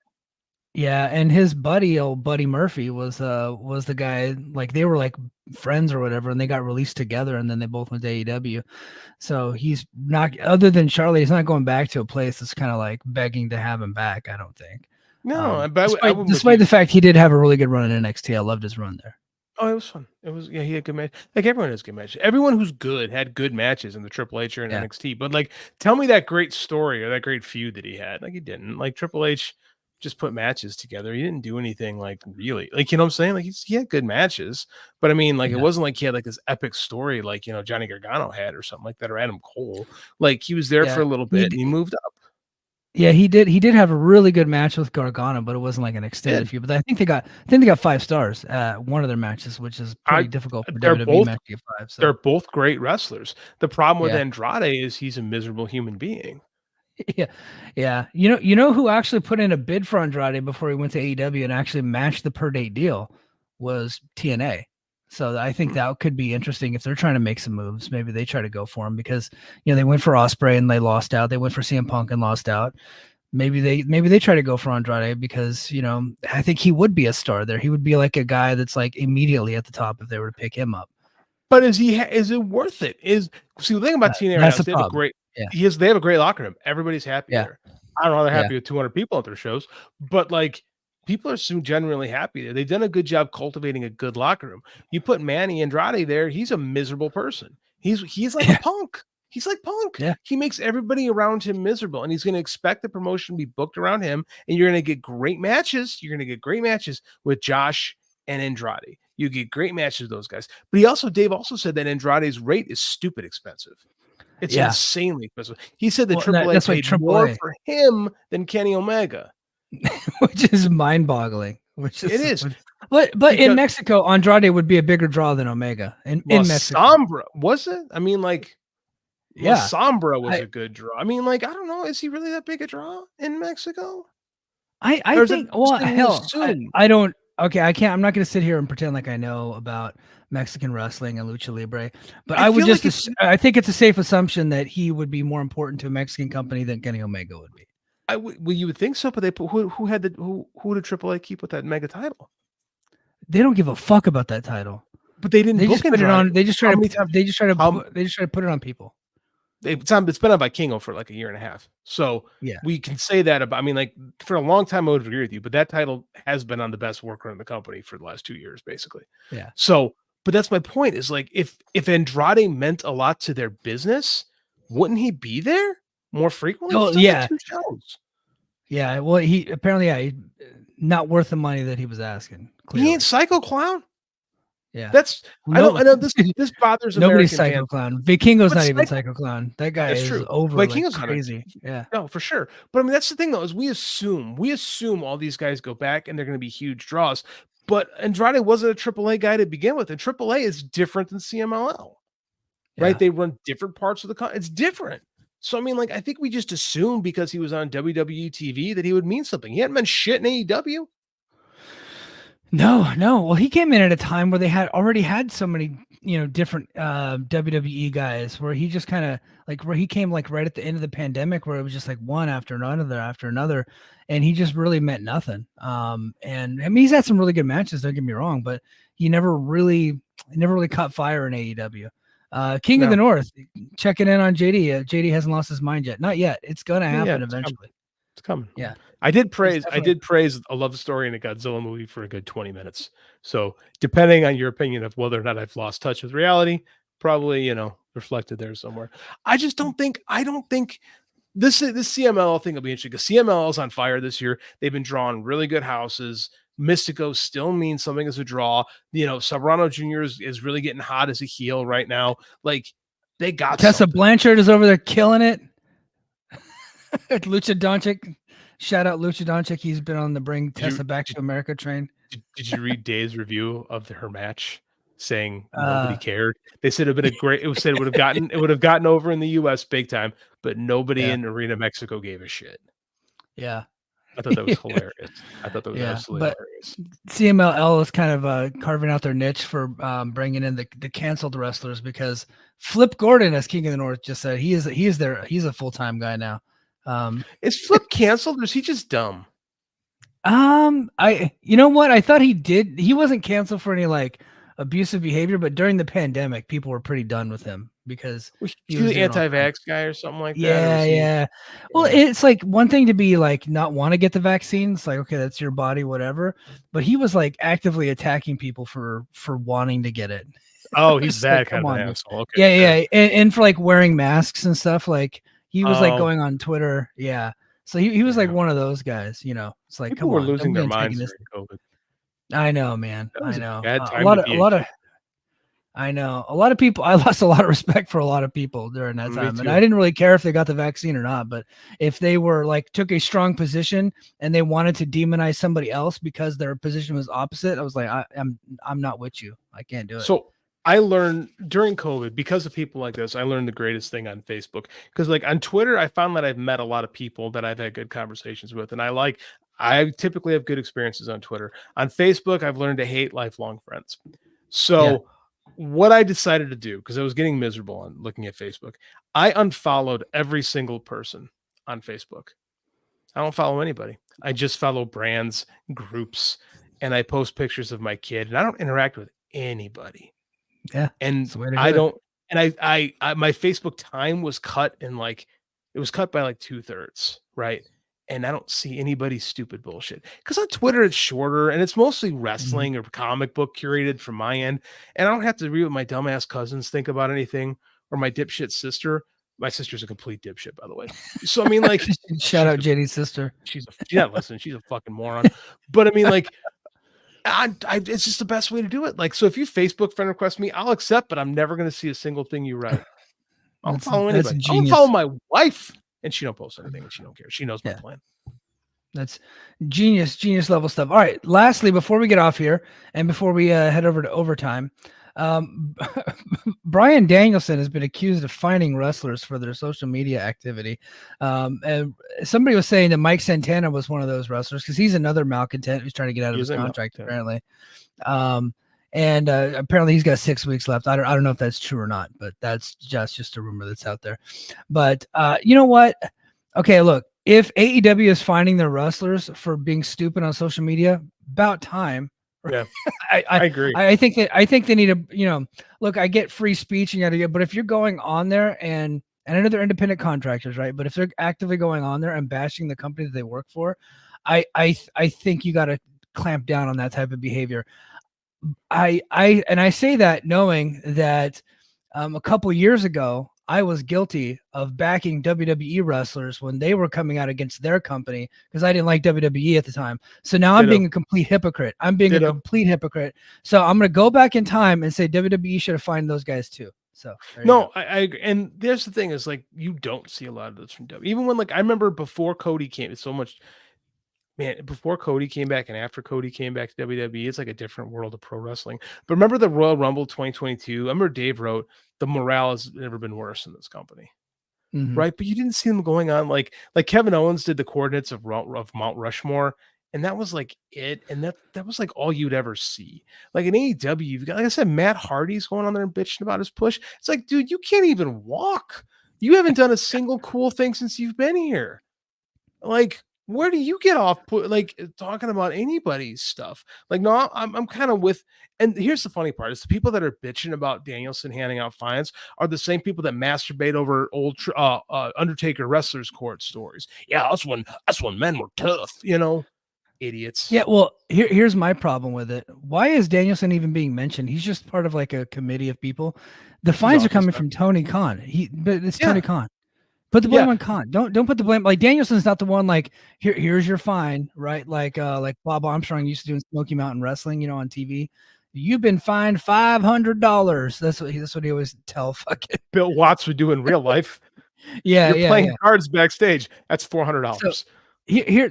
Yeah, and his old buddy Murphy was the guy, like they were like friends or whatever, and they got released together, and then they both went to AEW. So he's not, other than Charlie, he's not going back to a place that's kind of like begging to have him back. I don't think. No, but despite the fact he did have a really good run in NXT, I loved his run there. Oh, it was fun. It was, yeah, he had good match. Like everyone has good matches. Everyone who's good had good matches in the Triple H or in NXT. But like, tell me that great story or that great feud that he had. Like he didn't. Like Triple H just put matches together. He didn't do anything like really. Like, you know what I'm saying? Like he had good matches. But I mean, like it wasn't like he had like this epic story like, Johnny Gargano had or something like that, or Adam Cole. Like he was there for a little bit and he moved up. Yeah, he did. He did have a really good match with Gargano, but it wasn't like an extended feud. But I think they got 5 stars at one of their matches, which is pretty difficult for WWE match to get 5. So. They're both great wrestlers. The problem with Andrade is he's a miserable human being. Yeah. You know who actually put in a bid for Andrade before he went to AEW and actually matched the per date deal was TNA. So I think that could be interesting if they're trying to make some moves. Maybe they try to go for him because they went for Ospreay and they lost out. They went for CM Punk and lost out. Maybe they try to go for Andrade because I think he would be a star there. He would be like a guy that's like immediately at the top if they were to pick him up. But is it worth it? See the thing about TNA right now, they have a great they have a great locker room. Everybody's happy there. I don't know, they're happy with 200 people at their shows, but like people are genuinely happy there. They've done a good job cultivating a good locker room. You put Manny Andrade there, he's a miserable person. He's like a Punk. He's like Punk. Yeah. He makes everybody around him miserable, and he's going to expect the promotion to be booked around him, and you're going to get great matches. You're going to get great matches with Josh and Andrade. You get great matches with those guys. But Dave also said that Andrade's rate is stupid expensive. It's insanely expensive. He said that Triple H paid more for him than Kenny Omega. Which is mind-boggling. It is. But in Mexico, Andrade would be a bigger draw than Omega. In Mexico. Sombra, was it? I mean, like, Sombra was a good draw. I mean, like, I don't know. Is he really that big a draw in Mexico? I think, well, hell, I don't. Okay, I can't. I'm not going to sit here and pretend like I know about Mexican wrestling and lucha libre, but I would just. I think it's a safe assumption that he would be more important to a Mexican company than Kenny Omega would be. Well, you would think so, but they put who did AAA keep with that mega title? They don't give a fuck about that title. But they didn't. They just put it on. They just try to put it on people. It's been on by Kingo for like a year and a half. So we can say that about, I mean, like for a long time, I would agree with you, but that title has been on the best worker in the company for the last 2 years, basically. Yeah. So, but that's my point is like, if Andrade meant a lot to their business, wouldn't he be there more frequently? Oh, yeah. 2 shows. Yeah. Well, he apparently, not worth the money that he was asking. Clearly. He ain't Psycho Clown. Yeah. I know this bothers Nobody's American Psycho fans. Clown. Vikingo's But not even Psycho Clown. That guy That's is true. over like Vikingo's not crazy. Yeah. no, for sure. But I mean, that's the thing though, is we assume all these guys go back and they're going to be huge draws. But Andrade wasn't a AAA guy to begin with, and AAA is different than CMLL, right? Yeah. They run different parts of the it's different. So I mean, like, I think we just assume because he was on WWE TV that he would mean something. He hadn't meant shit in AEW. No. Well, he came in at a time where they had already had so many, different WWE guys where he just kind of like where he came like right at the end of the pandemic where it was just like one after another, and he just really meant nothing. And I mean he's had some really good matches, don't get me wrong, but he never really caught fire in AEW. King of the North, checking in on JD. JD hasn't lost his mind yet. Not yet. It's gonna happen eventually. It's coming. Yeah. I did praise a love story in a Godzilla movie for a good 20 minutes. So depending on your opinion of whether or not I've lost touch with reality, probably, reflected there somewhere. I don't think this CMLL thing will be interesting because CMLL is on fire this year. They've been drawing really good houses. Mystico still means something as a draw. Soberano Jr. is really getting hot as a heel right now. Like they got Tessa something. Blanchard is over there killing it. Lucha Doncic. Shout out Lucha Doncic. He's been on the Bring Tessa Back to America train. Did you read Dave's review of her match saying nobody cared? They said it would have gotten over in the US big time, but nobody in Arena Mexico gave a shit. Yeah. I thought that was hilarious. I thought that was absolutely hilarious. CMLL is kind of carving out their niche for bringing in the canceled wrestlers because Flip Gordon, as King of the North just said, he's a full-time guy now. Is Flip canceled or is he just dumb? You know what? I thought he wasn't canceled for any like abusive behavior, but during the pandemic, people were pretty done with him because he was the anti-vax guy or something like that. Yeah. Well, it's like one thing to be like not want to get the vaccines, like okay, that's your body, whatever. But he was like actively attacking people for wanting to get it. Oh, he's that kind of an asshole. Okay, yeah. And for like wearing masks and stuff, like he was like going on Twitter. Yeah. So he was like one of those guys, It's like people were losing their minds during COVID. I know, man. I know. A lot of people. I lost a lot of respect for a lot of people during that time, and I didn't really care if they got the vaccine or not. But if they were like took a strong position and they wanted to demonize somebody else because their position was opposite, I was like, I'm not with you. I can't do it. So I learned during COVID because of people like this. I learned the greatest thing on Facebook because, like, on Twitter, I found that I've met a lot of people that I've had good conversations with, and I typically have good experiences on Twitter. On Facebook, I've learned to hate lifelong friends. So what I decided to do, because I was getting miserable on looking at Facebook, I unfollowed every single person on Facebook. I don't follow anybody. I just follow brands, groups, and I post pictures of my kid, and I don't interact with anybody. Yeah. And I don't, and I my Facebook time was cut in like, it was cut by like 2/3, right? And I don't see anybody's stupid bullshit because on Twitter it's shorter and it's mostly wrestling or comic book curated from my end. And I don't have to read what my dumbass cousins think about anything or my dipshit sister. My sister's a complete dipshit, by the way. So I mean, like, shout out JD's sister. She's a fucking moron. But I mean, like, it's just the best way to do it. Like, so if you Facebook friend request me, I'll accept, but I'm never going to see a single thing you write. I don't follow anybody. I don't follow my wife, and she don't post anything, and she don't care. She knows my plan. That's genius level stuff. All right. Lastly, before we get off here and before we head over to overtime, Bryan Danielson has been accused of fining wrestlers for their social media activity. And somebody was saying that Mike Santana was one of those wrestlers because he's another malcontent who's trying to get out of his contract, apparently. And apparently he's got 6 weeks left. I don't know if that's true or not, but that's just a rumor that's out there. But you know what? Okay, look, if AEW is fining their wrestlers for being stupid on social media, about time. Yeah, I agree. I think they need to, look, I get free speech and but if you're going on there and I know they're independent contractors, right? But if they're actively going on there and bashing the company that they work for, I think you got to clamp down on that type of behavior. I say that knowing that a couple years ago, I was guilty of backing WWE wrestlers when they were coming out against their company because I didn't like WWE at the time. So now I'm being a complete hypocrite. I'm being a complete hypocrite. So I'm going to go back in time and say WWE should have fined those guys too. So no, I agree. And there's the thing is like, you don't see a lot of this from WWE. Even when, like, I remember before Cody came, so much, man, before Cody came back and after Cody came back to WWE, it's like a different world of pro wrestling. But remember the Royal Rumble 2022? I remember Dave wrote, the morale has never been worse in this company. Right. But you didn't see them going on like Kevin Owens did the coordinates of Mount Rushmore. And that was like it. And that was like all you'd ever see. Like in AEW, you've got, like I said, Matt Hardy's going on there and bitching about his push. It's like, dude, you can't even walk. You haven't done a single cool thing since you've been here. Like, where do you get off like talking about anybody's stuff? Like, no, I'm kind of with, and here's the funny part is the people that are bitching about Danielson handing out fines are the same people that masturbate over old Undertaker wrestlers court stories. Yeah, that's when men were tough, idiots. Yeah, well, here's my problem with it. Why is Danielson even being mentioned? He's just part of like a committee of people. The fines are coming from Tony Khan. But it's Tony Khan. Put the blame on Khan. Don't put the blame, like Danielson's not the one, like here's your fine, right? Like Bob Armstrong used to do in Smoky Mountain Wrestling, on TV. You've been fined $500. That's what he always tell fucking Bill Watts would do in real life. You're playing cards backstage. That's $400. So,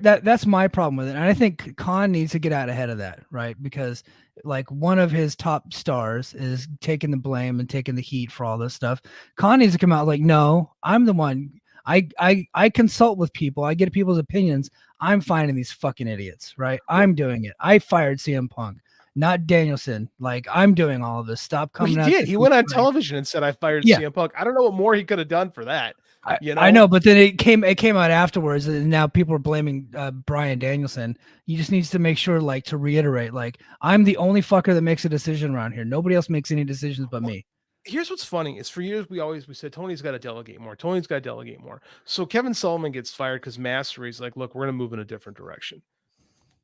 that's my problem with it. And I think Khan needs to get out ahead of that, right? Because like one of his top stars is taking the blame and taking the heat for all this stuff. Khan needs to come out like, no, I'm the one. I consult with people. I get people's opinions. I'm finding these fucking idiots, right? I'm doing it. I fired CM Punk, not Danielson. Like, I'm doing all of this. Stop coming out. He did. He went on television and said, I fired CM Punk. I don't know what more he could have done for that. I know, but then it came out afterwards, and now people are blaming Bryan Danielson. You just needs to make sure, like, to reiterate, like, I'm the only fucker that makes a decision around here. Nobody else makes any decisions but me. Here's what's funny is for years we said Tony's got to delegate more. Tony's got to delegate more. So Kevin Sullivan gets fired because Mastery's like, look, we're going to move in a different direction.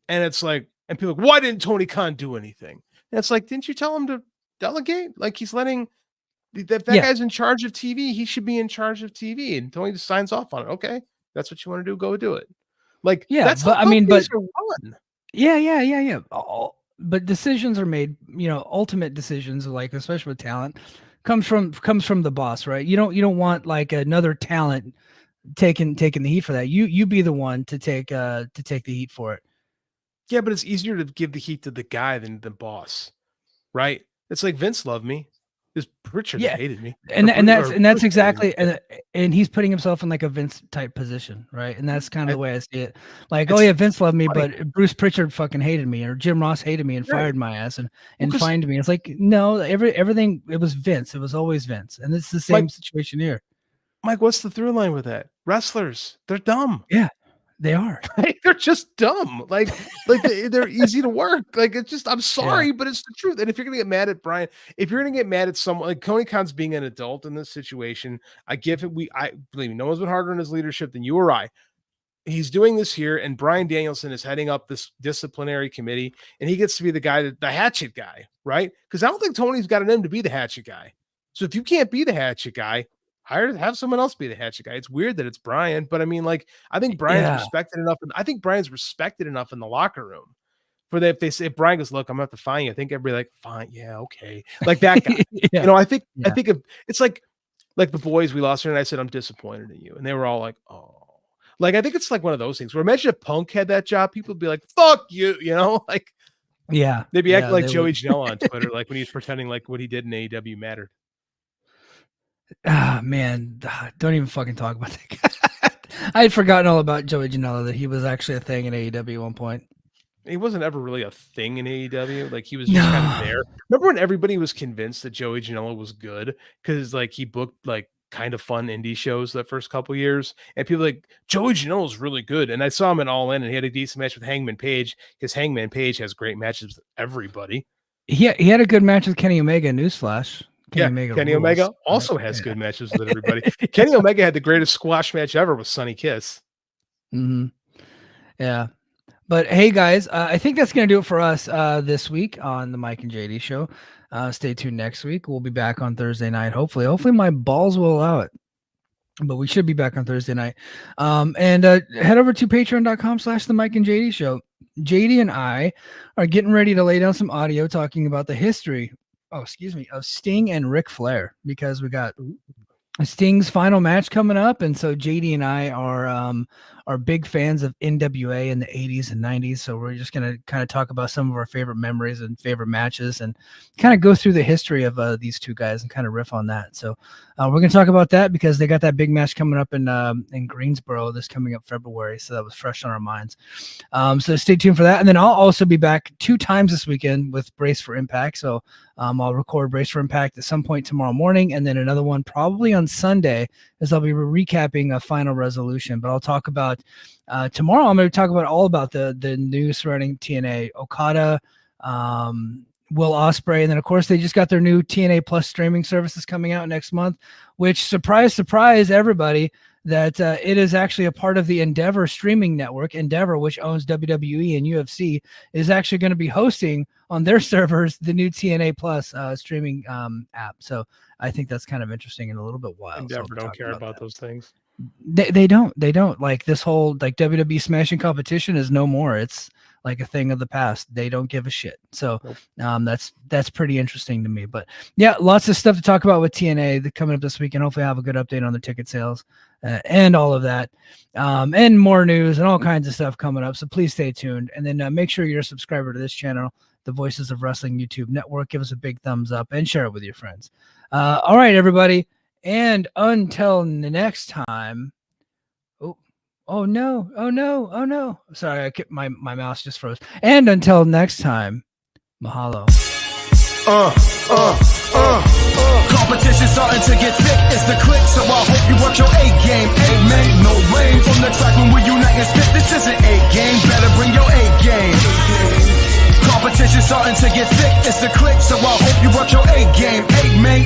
And it's like, and people are like, why didn't Tony Khan do anything? And it's like, didn't you tell him to delegate? Like, he's letting that guy's in charge of TV. He should be in charge of TV. And Tony just signs off on it. Okay, that's what you want to do. Go do it. Like, that's but how I mean, but run. Yeah. But decisions are made, ultimate decisions, like especially with talent, comes from the boss, right? You don't want like another talent taking the heat for that. You be the one to take the heat for it. Yeah, but it's easier to give the heat to the guy than the boss, right? It's like Vince loved me. Pritchard hated me, and that's exactly, and he's putting himself in like a Vince type position, right? And that's kind of the way I see it. Like, Vince loved me, but Bruce Pritchard fucking hated me, or Jim Ross hated me and fired my ass and fined me. It's like, no, everything, it was Vince. It was always Vince, and it's the same situation here. Mike, what's the through line with that? Wrestlers, they're dumb. Yeah. They are. They're just dumb. Like they're easy to work. Like, it's just, I'm sorry, but it's the truth. And if you're gonna get mad at Brian, if you're gonna get mad at someone like Tony Khan's being an adult in this situation, I give it. I believe me, no one's been harder on his leadership than you or I. He's doing this here, and Bryan Danielson is heading up this disciplinary committee, and he gets to be the guy, the hatchet guy, right? Because I don't think Tony's got an M to be the hatchet guy. So if you can't be the hatchet guy, have someone else be the hatchet guy. It's weird that it's Brian, but I mean, like, I think Brian's respected enough, and I think Brian's respected enough in the locker room for that. If Brian goes, look, I'm gonna have to fine you, I think everybody like, fine, yeah, okay, like that guy. I think of it's like the boys we lost, and I said, I'm disappointed in you, and they were all like, oh, like, I think it's like one of those things where imagine if Punk had that job, people would be like, fuck you, like, they'd be acting like Joey Janela on Twitter, like when he's pretending like what he did in AEW mattered. Ah, man, don't even fucking talk about that guy. I had forgotten all about Joey Janela, that he was actually a thing in AEW at one point. He wasn't ever really a thing in AEW. Like, he was just kind of there. Remember when everybody was convinced that Joey Janela was good because like he booked like kind of fun indie shows that first couple years, and people like, Joey Janela is really good. And I saw him in All In, and he had a decent match with Hangman Page because Hangman Page has great matches with everybody. He had a good match with Kenny Omega. Newsflash. Kenny Omega also has good matches with everybody. Kenny Omega had the greatest squash match ever with Sonny Kiss. Yeah. But hey, guys, I think that's going to do it for us this week on the Mike and JD show. Stay tuned next week. We'll be back on Thursday night. Hopefully my balls will allow it. But we should be back on Thursday night. And head over to patreon.com/the Mike and JD show. JD and I are getting ready to lay down some audio talking about the history, of Sting and Ric Flair, because we got Sting's final match coming up. And so JD and I are big fans of NWA in the 80s and 90s. So we're just going to kind of talk about some of our favorite memories and favorite matches and kind of go through the history of these two guys and kind of riff on that. So we're going to talk about that because they got that big match coming up in Greensboro this coming up February. So that was fresh on our minds. So stay tuned for that. And then I'll also be back 2 times this weekend with Brace for Impact. So I'll record Brace for Impact at some point tomorrow morning, and then another one probably on Sunday, as I'll be recapping a Final Resolution. But I'll talk about tomorrow. I'm going to talk about all about the news surrounding TNA, Okada, Will Ospreay, and then of course they just got their new TNA Plus streaming services coming out next month. Which surprise everybody, that it is actually a part of the Endeavor streaming network. Endeavor, which owns WWE and UFC, is actually going to be hosting on their servers the new TNA Plus streaming app. So I think that's kind of interesting and a little bit wild. Endeavor don't care about those things. They don't. Like this whole WWE Smashing competition is no more. It's like a thing of the past. They don't give a shit. So that's pretty interesting to me. But yeah, lots of stuff to talk about with TNA coming up this week, and hopefully I have a good update on the ticket sales and all of that, and more news and all kinds of stuff coming up. So please stay tuned, and then make sure you're a subscriber to this channel, the Voices of Wrestling YouTube Network. Give us a big thumbs up and share it with your friends. All right, everybody, and until next time. Oh no. Sorry, my mouse just froze. And until next time, mahalo. Competition starting to get thick, it's the click, so I hope you work your A game. Make no rain from the track when we unite and spit. This isn't A game, better bring your A game. Competition starting to get thick, it's the click, so I hope you work your A game. Make